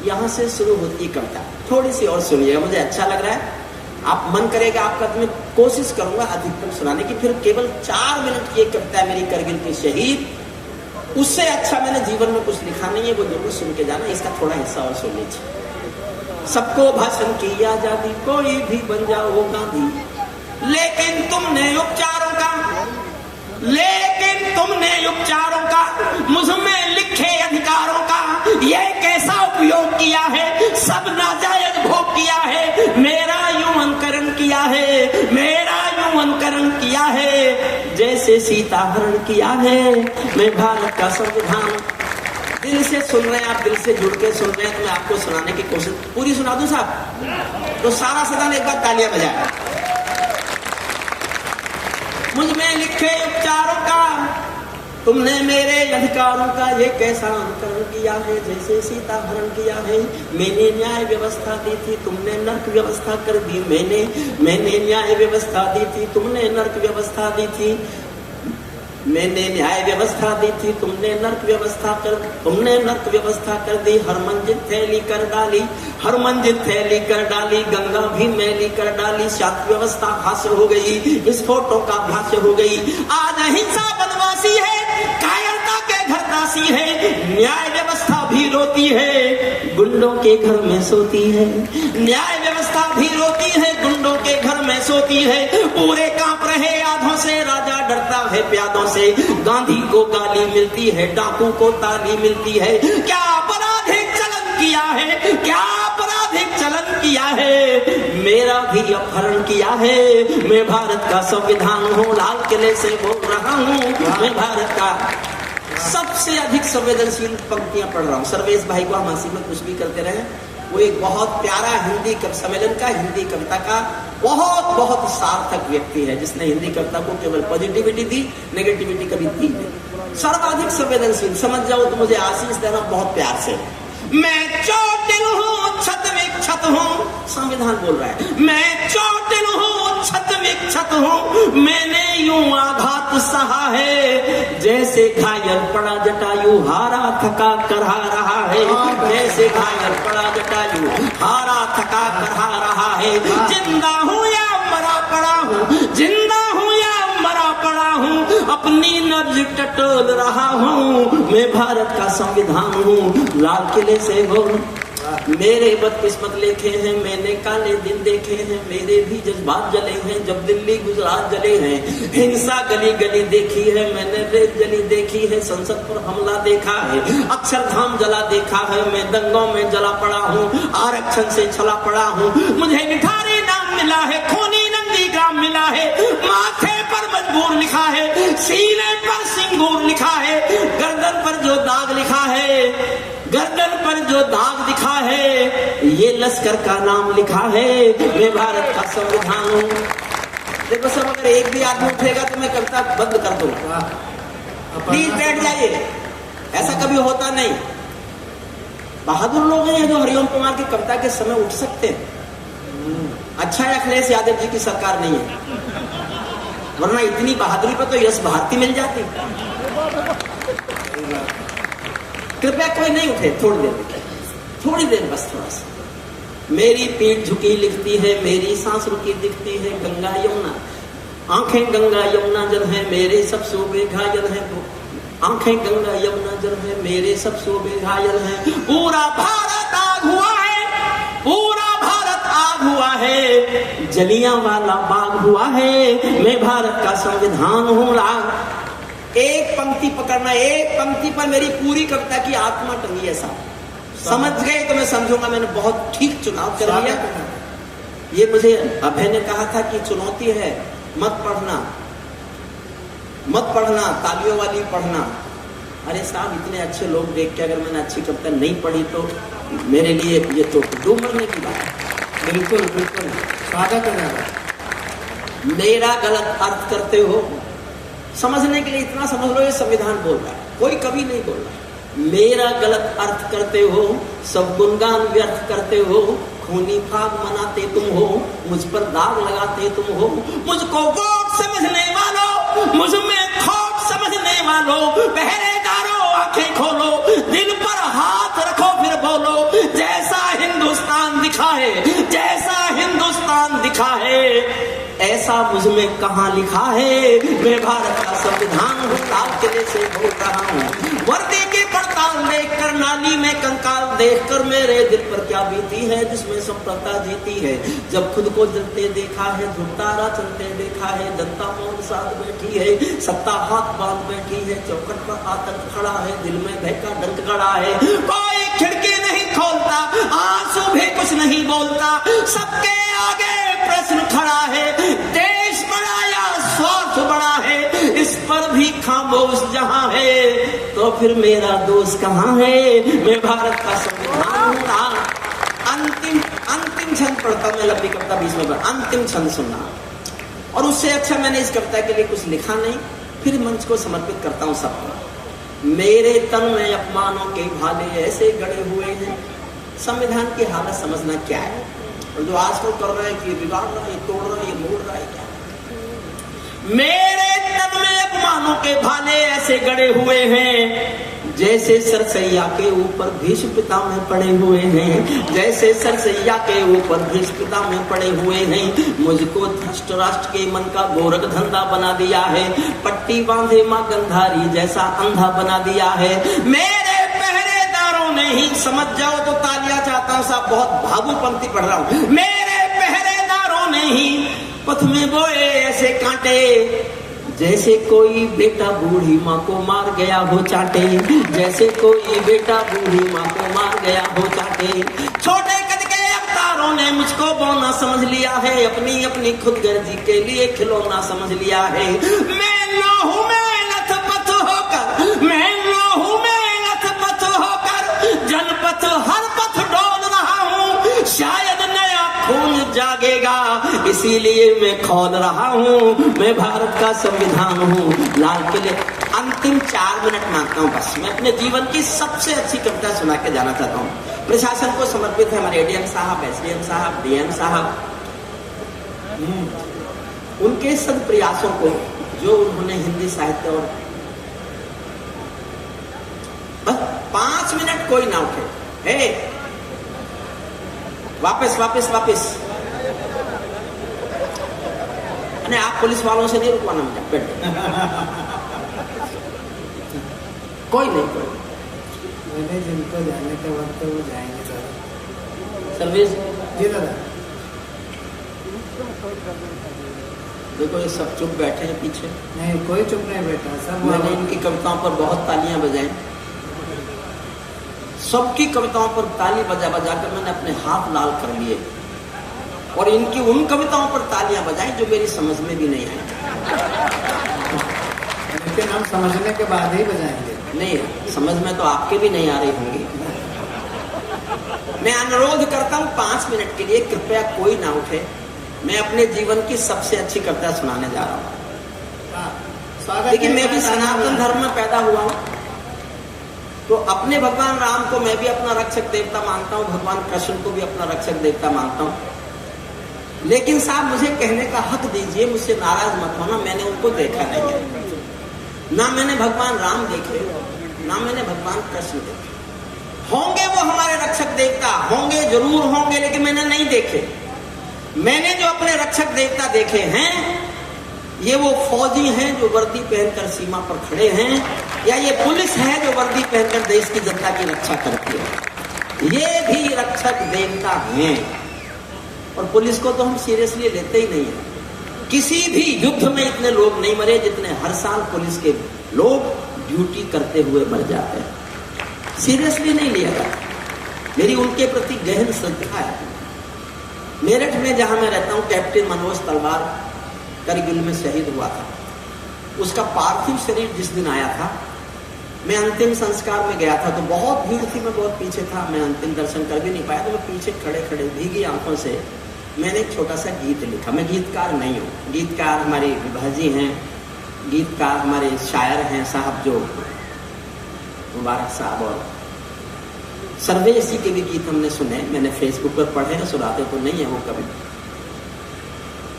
यहाँ से शुरू होती है कविता। थोड़ी सी और सुनिएगा, मुझे अच्छा लग रहा है, आप मन करेगा आपका तो मैं कोशिश करूंगा अधिकतम सुनाने की। फिर केवल 4 मिनट की एक कविता है मेरी, करगिल के शहीद। उससे अच्छा मैंने जीवन में कुछ लिखा नहीं है, वो जरूर सुन के जाना। इसका थोड़ा हिस्सा और सुन लीजिए। सबको भाषण की आजादी, कोई भी बन जाओ गांधी, लेकिन तुमने उपचारों का मुझ में लिखे अधिकारों का ये कैसा उपयोग किया है, सब नाजायज भोग किया है, मेरा यूं अनुकरण किया है जैसे सीता हरण किया है। मैं भारत का संविधान। दिल से सुन रहे हैं आप, दिल से जुड़ के सुन रहे हैं, तो मैं आपको सुनाने की कोशिश पूरी सुना दूं साहब, तो सारा सदन एक बार तालियां बजाए। मुझ में लिखे उपचारों का तुमने मेरे अधिकारों का ये कैसा अनुकरण किया है, जैसे सीता हरण किया है। मैंने न्याय व्यवस्था दी थी, तुमने नर्क व्यवस्था कर दी। मैंने न्याय व्यवस्था दी थी, तुमने नर्क व्यवस्था दी थी। मैंने न्याय व्यवस्था दी थी, तुमने नर्क व्यवस्था कर दी। हर मंजिल थैली कर डाली, गंगा भी मैली कर डाली। शांति व्यवस्था हासिल हो गई, विस्फोटों का भाष्य हो गई। आज अहिंसा बनवासी है, कायरता के घरदासी है। न्याय व्यवस्था भी रोती है, गुंडों के घर में सोती है। न्याय व्यवस्था भी रोती है, गुंडों के घर में सोती है। पूरे कांप रहे आधों से, राजा डरता है प्यादों से। गांधी को गाली मिलती है, डाकू को ताली मिलती है। क्या आपराधिक चलन किया है, मेरा भी अपहरण किया है। मैं भारत का संविधान हूँ, लाल किले से बोल रहा हूँ। मैं भारत का सबसे अधिक संवेदनशील पंक्तियां पढ़ रहा हूँ। सर्वेश भाई को हम हंसी में कुछ भी करते रहे, वो एक बहुत प्यारा हिंदी सम्मेलन का, हिंदी कविता का बहुत सार्थक व्यक्ति है, जिसने हिंदी कविता को केवल पॉजिटिविटी दी, नेगेटिविटी कभी दी नहीं। सर्वाधिक संवेदनशील, समझ जाओ तो मुझे आशीष देना बहुत प्यार से। मैं चोटिल हूँ, छत विक्षत हूँ, संविधान बोल रहा है। मैं चोटिल हूँ, छत विक्षत हूँ, मैंने यूं आघात सहा है, जैसे घायल पड़ा जटायु, हारा थका करहा रहा है। जैसे घायल पड़ा जटायु, हारा थका करहा रहा है। जिंदा हूँ या मरा पड़ा हूँ, जिंदा हूँ या मरा पड़ा हूँ, अपनी नब्ज टटोल रहा हूँ। मैं भारत का संविधान हूँ, लाल किले से बोल। मेरे बदकिस्मत लिखे हैं, मैंने काले दिन देखे हैं, मेरे भी जज्बात जले हैं जब दिल्ली गुजरात जले हैं। हिंसा गली गली देखी है मैंने, रेत जली देखी है, संसद पर हमला देखा है, अक्षरधाम जला देखा है। मैं दंगों में जला पड़ा हूँ, आरक्षण से छला पड़ा हूँ। मुझे निठारी नाम मिला है, खूनी नंदीग्राम मिला है। माथे पर मजबूर लिखा है, सीने पर सिंगूर लिखा है। गर्दन पर जो दाग लिखा है, गर्दन पर जो दाग दिखा है, ये लश्कर का नाम लिखा है। मैं भारत का संविधान हूँ। देखो सब, अगर एक भी आदमी उठेगा तो मैं कविता बंद कर दूंगा। प्लीज बैठ जाइए, ऐसा कभी होता नहीं। बहादुर लोग हैं जो हरिओम कुमार की कविता के समय उठ सकते हैं। अच्छा है अखिलेश यादव जी की सरकार नहीं है, वरना इतनी बहादुरी पर तो यश भारती मिल जाती। कृपया कोई नहीं उठे, थोड़ी देर बस, थोड़ा सा। मेरी पीठ झुकी लिखती है, मेरी सांस रुकी दिखती है। गंगा यमुना, आंखें गंगा यमुना जल है, मेरे सब सूबे घायल है। आंखें गंगा यमुना जल है, मेरे सब सूबे घायल है। पूरा भारत आग हुआ है, पूरा भारत आग हुआ है, जलियांवाला बाग हुआ है। मैं भारत का संविधान हूँ, लाग। एक पंक्ति पकड़ना, एक पंक्ति पर मेरी पूरी कविता की आत्मा टंगी है साहब। समझ गए तो मैं समझूंगा मैंने बहुत ठीक चुनाव कर लिया। ये मुझे अभय ने कहा था कि चुनौती है, मत पढ़ना, तालियों वाली पढ़ना। अरे साहब, इतने अच्छे लोग देख के अगर मैंने अच्छी कविता नहीं पढ़ी तो मेरे लिए ये तो डूब मरने की बात है। बिल्कुल स्वागत है। मेरा गलत अर्थ करते हो, समझने के लिए इतना समझ लो, ये संविधान बोल रहा है, कोई कभी नहीं बोल रहा है। मेरा गलत अर्थ करते हो, सब गुणगान व्यर्थ करते हो, खूनी फाग मनाते तुम हो, मुझ पर दाग लगाते तुम हो। मुझको वोट समझने वालों, मुझ में खोट समझने वालों, पहरेदारों आंखें खोलो, दिल पर हाथ रखो फिर बोलो, जैसा हिंदुस्तान दिखा है, जैसा हिंदुस्तान दिखा है, ऐसा मुझ में कहाँ लिखा है। मैं भारत का संविधान हूँ, लाल किले से बोल रहा हूँ। वर्दी की पड़ताल देखकर, नाली में कंकाल देखकर मेरे दिल पर क्या बीती है, जिसमें सफलता जीती है। जब खुद को जलते देखा है, धुतारा चलते देखा है, जनता मौन साथ बैठी है, सत्ता हाथ बांध बैठी है, चौखट पर आतंक खड़ा है, दिल में भय का डंक गड़ा है। कोई खिड़की नहीं खोलता, आंसू भी कुछ नहीं बोलता, सबके आगे प्रश्न खड़ा है, देश बड़ा या स्वार्थ बड़ा है, इस पर भी खामोश जहां है, तो फिर मेरा दोष कहाँ है। मैं भारत का संविधान हूँ। अंतिम छंद पढ़ता, मैं लंबी कविता 20 में अंतिम छंद सुनना, और उससे अच्छा मैंने इस कविता के लिए कुछ लिखा नहीं, फिर मंच को समर्पित करता हूँ सबको। मेरे तन में अपमानों के भाले ऐसे गड़े हुए हैं, संविधान की हालत समझना क्या है, और जो आजकल कर रहे हैं कि बिगाड़ रहा है, तोड़ रहा है, मोड़ रहा है, क्या मेरे तन में अपमानों के भाले ऐसे गड़े हुए हैं, जैसे सरसैया के ऊपर भीष्म पितामह पड़े हुए हैं, जैसे सरसैया के ऊपर भीष्म पितामह पड़े हुए हैं। मुझको धृष्ट राष्ट्र के मन का गोरख धंधा बना दिया है, पट्टी बांधे माँ गंधारी जैसा अंधा बना दिया है। मेरे पहरेदारों ने ही, समझ जाओ तो तालियां चाहता हूँ साहब, बहुत भावुक पंक्ति पढ़ रहा हूँ। मेरे पहरेदारों ने ही पथ में बोए ऐसे कांटे, जैसे कोई बेटा बूढ़ी माँ को मार गया हो चाटे, जैसे कोई बेटा बूढ़ी माँ को मार गया हो चाटे। छोटे कद के अवतारों ने मुझको बौना समझ लिया है, अपनी अपनी खुदगर्जी के लिए खिलौना समझ लिया है। मैं लहू में लथपथ होकर, मैं लहू में लथपथ होकर जनपथ हर पथ डोल रहा हूँ, शायद नया खून जागेगा, इसीलिए मैं खोल रहा हूँ। मैं भारत का संविधान हूँ, लाल किले। अंतिम 4 मिनट मांगता हूँ बस। मैं अपने जीवन की सबसे अच्छी कविता सुना के जाना चाहता हूँ। प्रशासन को समर्पित है, हमारे एडीएम साहब, एसडीएम साहब, डीएम साहब, उनके सब प्रयासों को जो उन्होंने हिंदी साहित्य और बस 5 मिनट कोई ना उठे, वापस वापस वापस। नहीं, आप पुलिस वालों से नहीं रुकवाना मुझे, बैठ कोई नहीं, कोई मैंने जिनको जाने का वक्त वो जाएंगे सर। सर्विस जी दादा। देखो ये सब चुप बैठे हैं पीछे, नहीं कोई चुप नहीं बैठा सब। मैंने इनकी कविताओं पर बहुत तालियां बजाई, सबकी कविताओं पर ताली बजा बजा कर मैंने अपने हाथ लाल कर लिए, और इनकी उन कविताओं पर तालियां बजाई जो मेरी समझ में भी नहीं आई। लेकिन हम समझने के बाद ही बजाएंगे। नहीं, समझ में तो आपके भी नहीं आ रही होंगी। मैं अनुरोध करता हूं 5 मिनट के लिए कृपया कोई ना उठे। मैं अपने जीवन की सबसे अच्छी कविता सुनाने जा रहा हूँ। देखिए, मैं भी सनातन धर्म में पैदा हुआ हूँ, तो अपने भगवान राम को मैं भी अपना रक्षक देवता मानता हूँ, भगवान कृष्ण को भी अपना रक्षक देवता मानता हूँ। लेकिन साहब मुझे कहने का हक दीजिए, मुझसे नाराज मत होना, मैंने उनको देखा नहीं है। ना मैंने भगवान राम देखे, ना मैंने भगवान कृष्ण देखे। होंगे वो हमारे रक्षक देवता, होंगे जरूर होंगे, लेकिन मैंने नहीं देखे। मैंने जो अपने रक्षक देवता देखे हैं, ये वो फौजी हैं जो वर्दी पहनकर सीमा पर खड़े हैं, या ये पुलिस है जो वर्दी पहनकर देश की जनता की रक्षा करती है। ये भी रक्षक देवता हैं, और पुलिस को तो हम सीरियसली लेते ही नहीं है। किसी भी युद्ध में इतने लोग नहीं मरे जितने हर साल पुलिस के लोग ड्यूटी करते हुए मर जाते हैं। सीरियसली नहीं लिया जाता। मेरी उनके प्रति गहन श्रद्धा है। मेरठ में जहां मैं रहता हूं, कैप्टन मनोज तलवार करगिल में शहीद हुआ था। उसका पार्थिव शरीर जिस दिन आया था, मैं अंतिम संस्कार में गया था, तो बहुत भीड़ थी, मैं बहुत पीछे था, मैं अंतिम दर्शन कर भी नहीं पाया। तो मैं पीछे खड़े खड़े भीगी आंखों से मैंने एक छोटा सा गीत लिखा। मैं गीतकार नहीं हूँ, गीतकार हमारे विभाजी हैं, गीतकार हमारे शायर हैं साहब, जो मुबारक साहब और सर्वेशी के भी गीत हमने सुने, मैंने फेसबुक पर पढ़े हैं, सुनाते तो नहीं है वो कभी।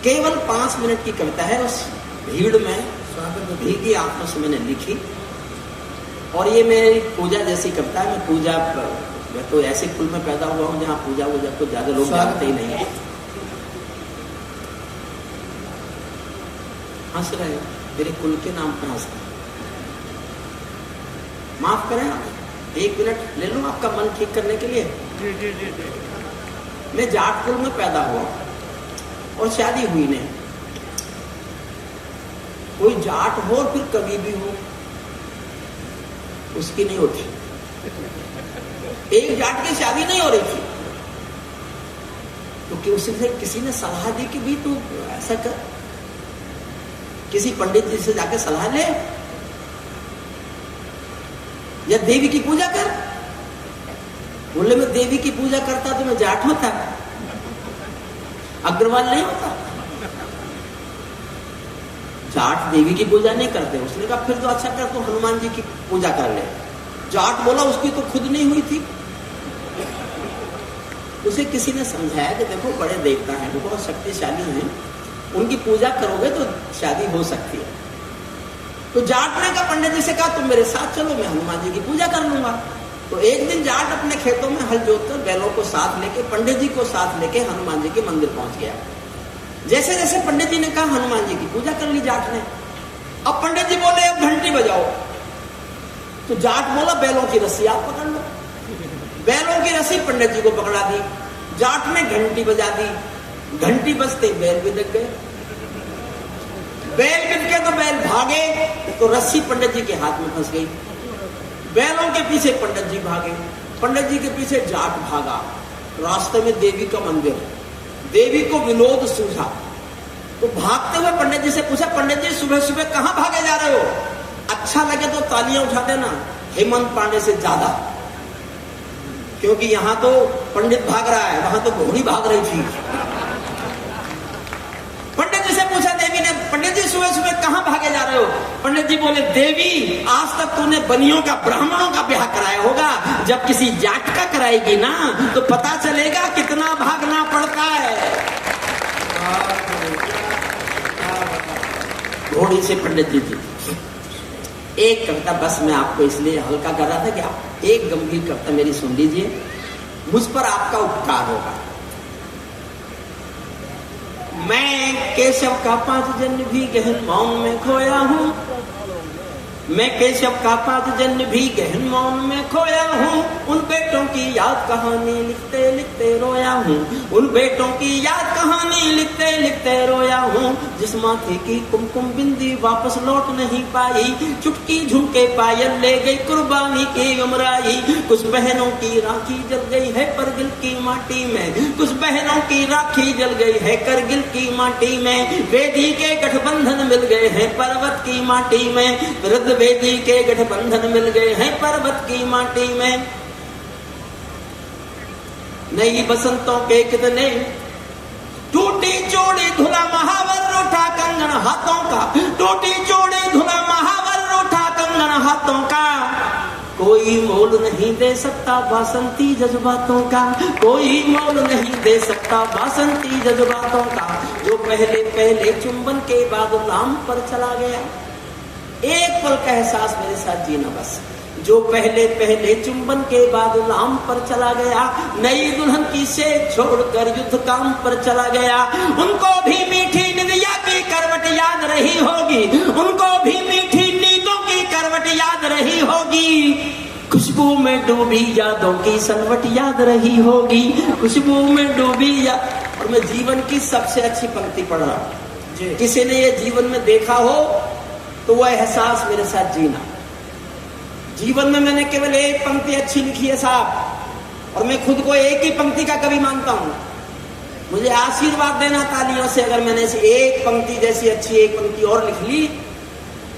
केवल 5 मिनट की कविता है, उस भीड़ में भीगी आंखों से मैंने लिखी। और ये मेरी पूजा जैसी कविता है। मैं पूजा, मैं तो ऐसे कुल में पैदा हुआ हूँ जहाँ पूजा वूजा को ज्यादा लोग जानते ही नहीं है। हंस रहे हो, मेरे कुल के नाम पर हंस रहे। माफ करें आप, 1 मिनट ले लो आपका मन ठीक करने के लिए। जी जी जी जी। मैं जाट कुल में पैदा हुआ और शादी हुई नहीं। कोई जाट हो और फिर कभी भी हो, उसकी नहीं होती। एक जाट की शादी नहीं हो रही थी तो कि उसे किसी ने सलाह दी कि भी तू ऐसा कर, किसी पंडित जी से जाके सलाह ले या देवी की पूजा कर। बोले मैं देवी की पूजा करता तो मैं जाट होता, अग्रवाल नहीं होता। जाट देवी की पूजा नहीं करते। उसने कहा फिर तो अच्छा कर, तो हनुमान जी की पूजा कर ले। जाट बोला उसकी तो खुद नहीं हुई थी। उसे किसी ने समझाया कि देखो बड़े देवता हैं, वो बहुत शक्तिशाली हैं, उनकी पूजा करोगे तो शादी हो सकती है। तो जाट ने कहा, पंडित जी से कहा तुम मेरे साथ चलो, मैं हनुमान जी की पूजा कर लूंगा। तो एक दिन जाट अपने खेतों में हल जोतकर बैलों को साथ लेके, पंडित जी को साथ लेके हनुमान जी के मंदिर पहुंच गया। जैसे जैसे पंडित जी ने कहा, हनुमान जी की पूजा कर ली जाट ने। अब पंडित जी बोले अब घंटी बजाओ। तो जाट बोला बैलों की रस्सी आप पकड़ लो। बैलों की रस्सी पंडित जी को पकड़ा दी। जाट ने घंटी बजा दी। घंटी बजते बैल भी लग गए। बैल बिक के तो बैल भागे तो रस्सी पंडित जी के हाथ में फंस गई। बैलों के पीछे पंडित जी भागे, पंडित जी के पीछे जाट भागा। रास्ते में देवी का मंदिर, देवी को विनोद सूझा तो भागते हुए पंडित जी से पूछा, पंडित जी सुबह सुबह कहां भागे जा रहे हो? अच्छा लगे तो तालियां उठा देना, हेमंत पांडे से ज्यादा, क्योंकि यहां तो पंडित भाग रहा है, वहां तो घोड़ी भाग रही थी। पंडित जी से पूछा देवी ने, पंडित जी सुबह सुबह कहां भागे जा रहे हो? पंडित जी बोले, देवी आज तक तूने बनियों का, ब्राह्मणों का ब्याह कराया होगा, जब किसी जाट का कराएगी ना तो पता चलेगा कितना भागना पड़ता है। घोड़ी से पंडित जी थी। एक कविता बस मैं आपको इसलिए हल्का कर रहा था कि आप एक गंभीर कविता मेरी सुन लीजिए, मुझ पर आपका उपकार होगा। मैं केशव का 5 जन्म भी गहन मौन में खोया हूँ। मैं केशव का 5 जन्म भी गहन मौन में खोया हूँ। उन बेटों की याद कहानी लिखते लिखते रोया हूँ। उन बेटों की याद कहानी लिखते लिखते रोया हूँ। जिस माथे की कुमकुम बिंदी वापस लौट नहीं पाई, चुटकी झुमके पायल ले गई कुर्बानी की उमराई। कुछ बहनों की राखी जल गई है करगिल की माटी में, कुछ बहनों की राखी जल गई है करगिल की माटी में। वेदी के गठबंधन मिल गए हैं पर्वत की माटी में, वृद्ध वेदी के गठबंधन मिल गए हैं पर्वत की माटी में। नई बसंतों के कितने टूटी चोड़ी धुला महावर रूठा कंगन हाथों का, टूटी चोड़ी धुला महावर रूठा कंगन हाथों का। कोई मोल नहीं दे सकता बासंती जज्बातों का, कोई मोल नहीं दे सकता बासंती जज्बातों का। जो पहले पहले चुंबन के बाद लाम पर चला गया, एक पल का एहसास मेरे साथ जीना बस। जो पहले पहले चुंबन के बाद लाम पर चला गया, नई दुल्हन की सेज छोड़कर युद्ध काम पर चला गया। उनको भी मीठी निंदिया की करवट याद रही होगी, उनको भी मीठी नींदों की करवट याद रही होगी। खुशबू में डूबी यादों की सलवट याद रही होगी, खुशबू में डूबी याद। और मैं जीवन की सबसे अच्छी पंक्ति पढ़ रहा हूँ। किसी ने ये जीवन में देखा हो तो वह एहसास मेरे साथ जीना। जीवन में मैंने केवल एक पंक्ति अच्छी लिखी है साहब, और मैं खुद को एक ही पंक्ति का कवि मानता हूं। मुझे आशीर्वाद देना तालियों से अगर मैंने ऐसी एक पंक्ति जैसी अच्छी एक पंक्ति और लिख ली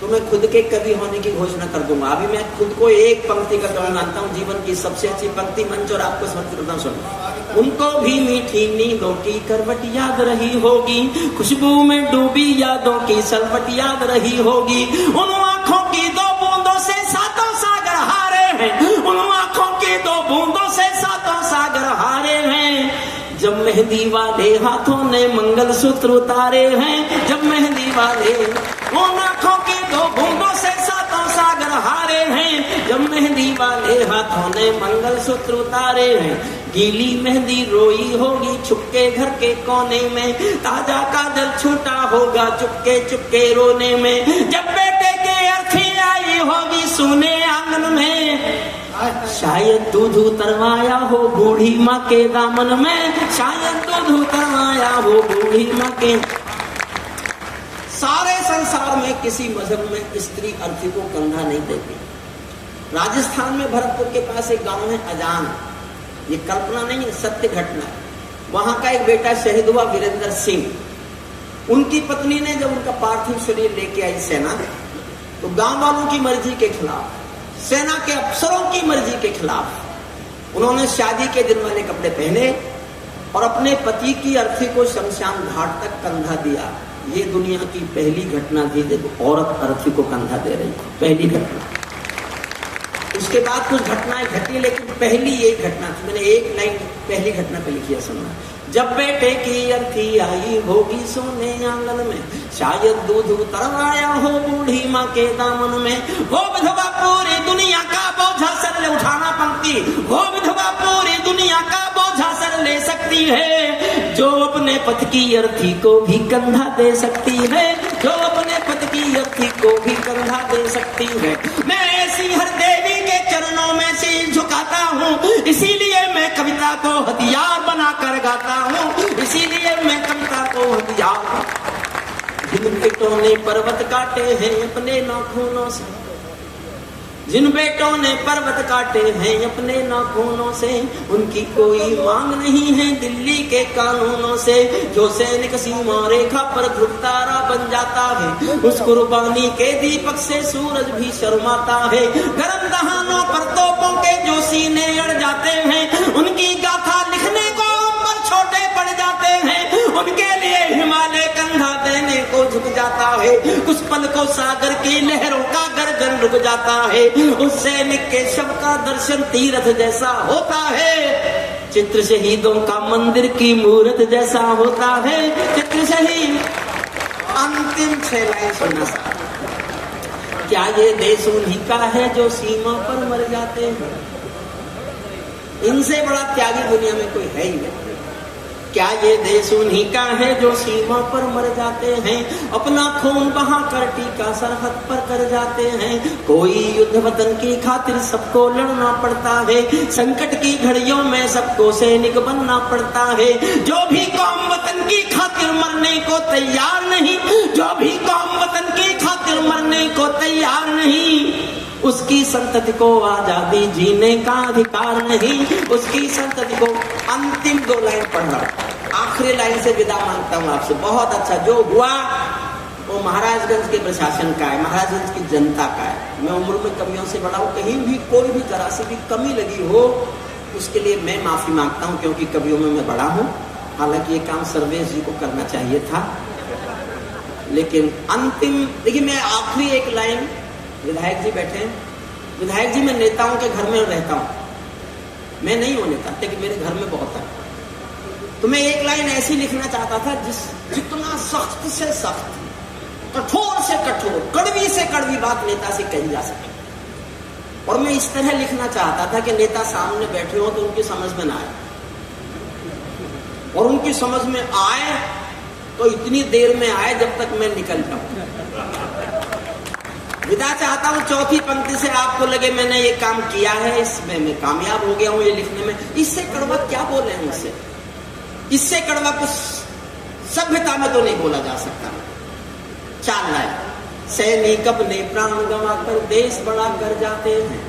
तो मैं खुद के कवि होने की घोषणा कर दूंगा। अभी मैं खुद को एक पंक्ति का कवि मानता हूँ। जीवन की सबसे अच्छी पंक्ति मंच और आपको समर्पित करता हूं, सुनो। उनको भी मीठी नींदों की करवट याद रही होगी, खुशबू में डूबी यादों की सलवट याद रही होगी। उन आंखों की 2 बूंदों से 7 सागर हारे हैं, उन आंखों की 2 बूंदों से सातों सागर हारे हैं। जब मेहंदी वाले हाथों ने मंगलसूत्र उतारे हैं, जब मेहंदी वाले उन आंखों के दो बूंदों से सातों सागर हारे हैं, जब मेहंदी वाले हाथों ने मंगलसूत्र उतारे हैं। गीली मेहंदी रोई होगी छुपके घर के कोने में, ताजा काजल छूटा होगा चुपके चुपके रोने में। जब बेटे के अर्थी आई होगी सोने आंगन में, शायद दूध उतरवाया हो बूढ़ी माँ के दामन में, शायद दूध उतरवाया हो बूढ़ी माँ के। सारे संसार में किसी मजहब में स्त्री अर्थी को कंधा नहीं देती। राजस्थान में भरतपुर के पास एक गांव है अजान, ये कल्पना नहीं है, सत्य घटना है। वहां का एक बेटा शहीद हुआ वीरेंद्र सिंह। उनकी पत्नी ने जब उनका पार्थिव शरीर लेके आई सेना, तो गांव वालों की मर्जी के खिलाफ, सेना के अफसरों की मर्जी के खिलाफ उन्होंने शादी के दिन वाले कपड़े पहने और अपने पति की अर्थी को शमशान घाट तक कंधा दिया। ये दुनिया की पहली घटना थी जब औरत अर्थी को कंधा दे रही, पहली घटना। उसके बाद कुछ घटनाएं घटी, लेकिन पहली ये घटना थी। मैंने एक लाइन पहली घटना पे लिखी है, सुनना। जब बेटे की अर्थी आई होगी सोने आंगन में, शायद दूध उतरवाया हो बूढ़ी माँ के दामन में। वो विधवा पूरी दुनिया का बोझा सर ले उठाना पंक्ति, वो विधवा पूरी दुनिया का बोझा सर ले सकती है, जो अपने पति की अर्थी को भी कंधा दे सकती है, जो अपने पति की अर्थी को भी कंधा दे सकती है। मैं ऐसी हर देवी के चरणों में सिर झुकाता हूँ, इसीलिए मैं कविता को हथियार बनाकर गाता हूँ, इसीलिए मैं कविता को हथियार। जिन बेटों ने पर्वत काटे हैं अपने नाखूनों से, जिन बेटों ने पर्वत काटे हैं अपने नाखूनों से, उनकी कोई मांग नहीं है दिल्ली के कानूनों से। जो सैनिक सीमा रेखा पर ध्रुव तारा बन जाता है, उस कुर्बानी के दीपक से सूरज भी शर्माता है। गरम दहानों पर तोपों के जो सीने अड़ जाते हैं, उनकी गाथा लिखने को अंबर छोटे पड़ जाते हैं, उनके लिए हिमालय कंधा देने को झुक जाता है। कुछ पल को सागर की लहरों का गर्जन रुक जाता है, उस सैनिक के शव का दर्शन तीर्थ जैसा होता है। चित्र शहीदों का मंदिर की मूर्त जैसा होता है, चित्र शहीद। अंतिम 6 लाइन सुनना सा। क्या ये देश उन्हीं का है जो सीमा पर मर जाते हैं? इनसे बड़ा त्यागी दुनिया में कोई है ही नहीं। क्या ये देश उन्हीं का है जो सीमा पर मर जाते हैं, अपना खून बहाकर टीका सरहद पर कर जाते हैं। कोई युद्ध वतन की खातिर सबको लड़ना पड़ता है, संकट की घड़ियों में सबको सैनिक बनना पड़ता है। जो भी कौम वतन की खातिर मरने को तैयार नहीं, जो भी कौम वतन की खातिर मरने को तैयार नहीं, उसकी संतति को आजादी जीने का अधिकार नहीं, उसकी संतति को। अंतिम 2 लाइन पढ़ रहा हूं, आखिरी लाइन से विदा मांगता हूं आपसे। बहुत अच्छा जो हुआ वो महाराजगंज के प्रशासन का है, महाराजगंज की जनता का है। मैं उम्र में कवियों से बड़ा हूं, कहीं भी कोई भी जरा सी भी कमी लगी हो उसके लिए मैं माफी मांगता हूं, क्योंकि कवियों में मैं बड़ा हूं। हालांकि ये काम सर्वेश जी को करना चाहिए था, लेकिन अंतिम देखिए, मैं आखिरी एक लाइन। विधायक जी बैठे हैं, विधायक जी मैं नेताओं के घर में रहता हूं, मैं नहीं हूं नेता, लेकिन मेरे घर में बहुत है। तो मैं एक लाइन ऐसी लिखना चाहता था जितना सख्त से सख्त, कठोर से कठोर, कड़वी से कड़वी बात नेता से कही जा सके। और मैं इस तरह लिखना चाहता था कि नेता सामने बैठे हो तो उनकी समझ में ना आए, और उनकी समझ में आए तो इतनी देर में आए जब तक मैं निकल जाऊं। विदा चाहता हूं चौथी पंक्ति से आपको लगे मैंने ये काम किया है, इसमें मैं कामयाब हो गया हूं ये लिखने में। इससे कड़वा क्या बोले हैं मुझसे, इससे कड़वा कुछ सभ्यता में तो नहीं बोला जा सकता। 4 लाइन। सैनिक अपने प्राण गंवा कर देश बड़ा कर जाते हैं।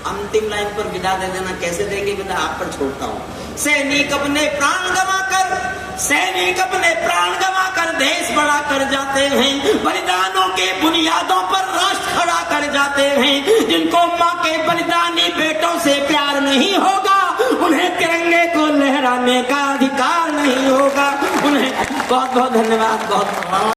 अंतिम लाइन पर विदा दे देना, कैसे देंगे विदा आप पर छोड़ता हूं। सैनिक अपने प्राण गंवा कर, सैनिक अपने प्राण गंवा कर देश बड़ा कर जाते हैं। बलिदानों के बुनियादों पर राष्ट्र खड़ा कर जाते हैं। जिनको माँ के बलिदानी बेटों से प्यार नहीं होगा, उन्हें तिरंगे को लहराने का अधिकार नहीं होगा। उन्हें बहुत बहुत धन्यवाद। बहुत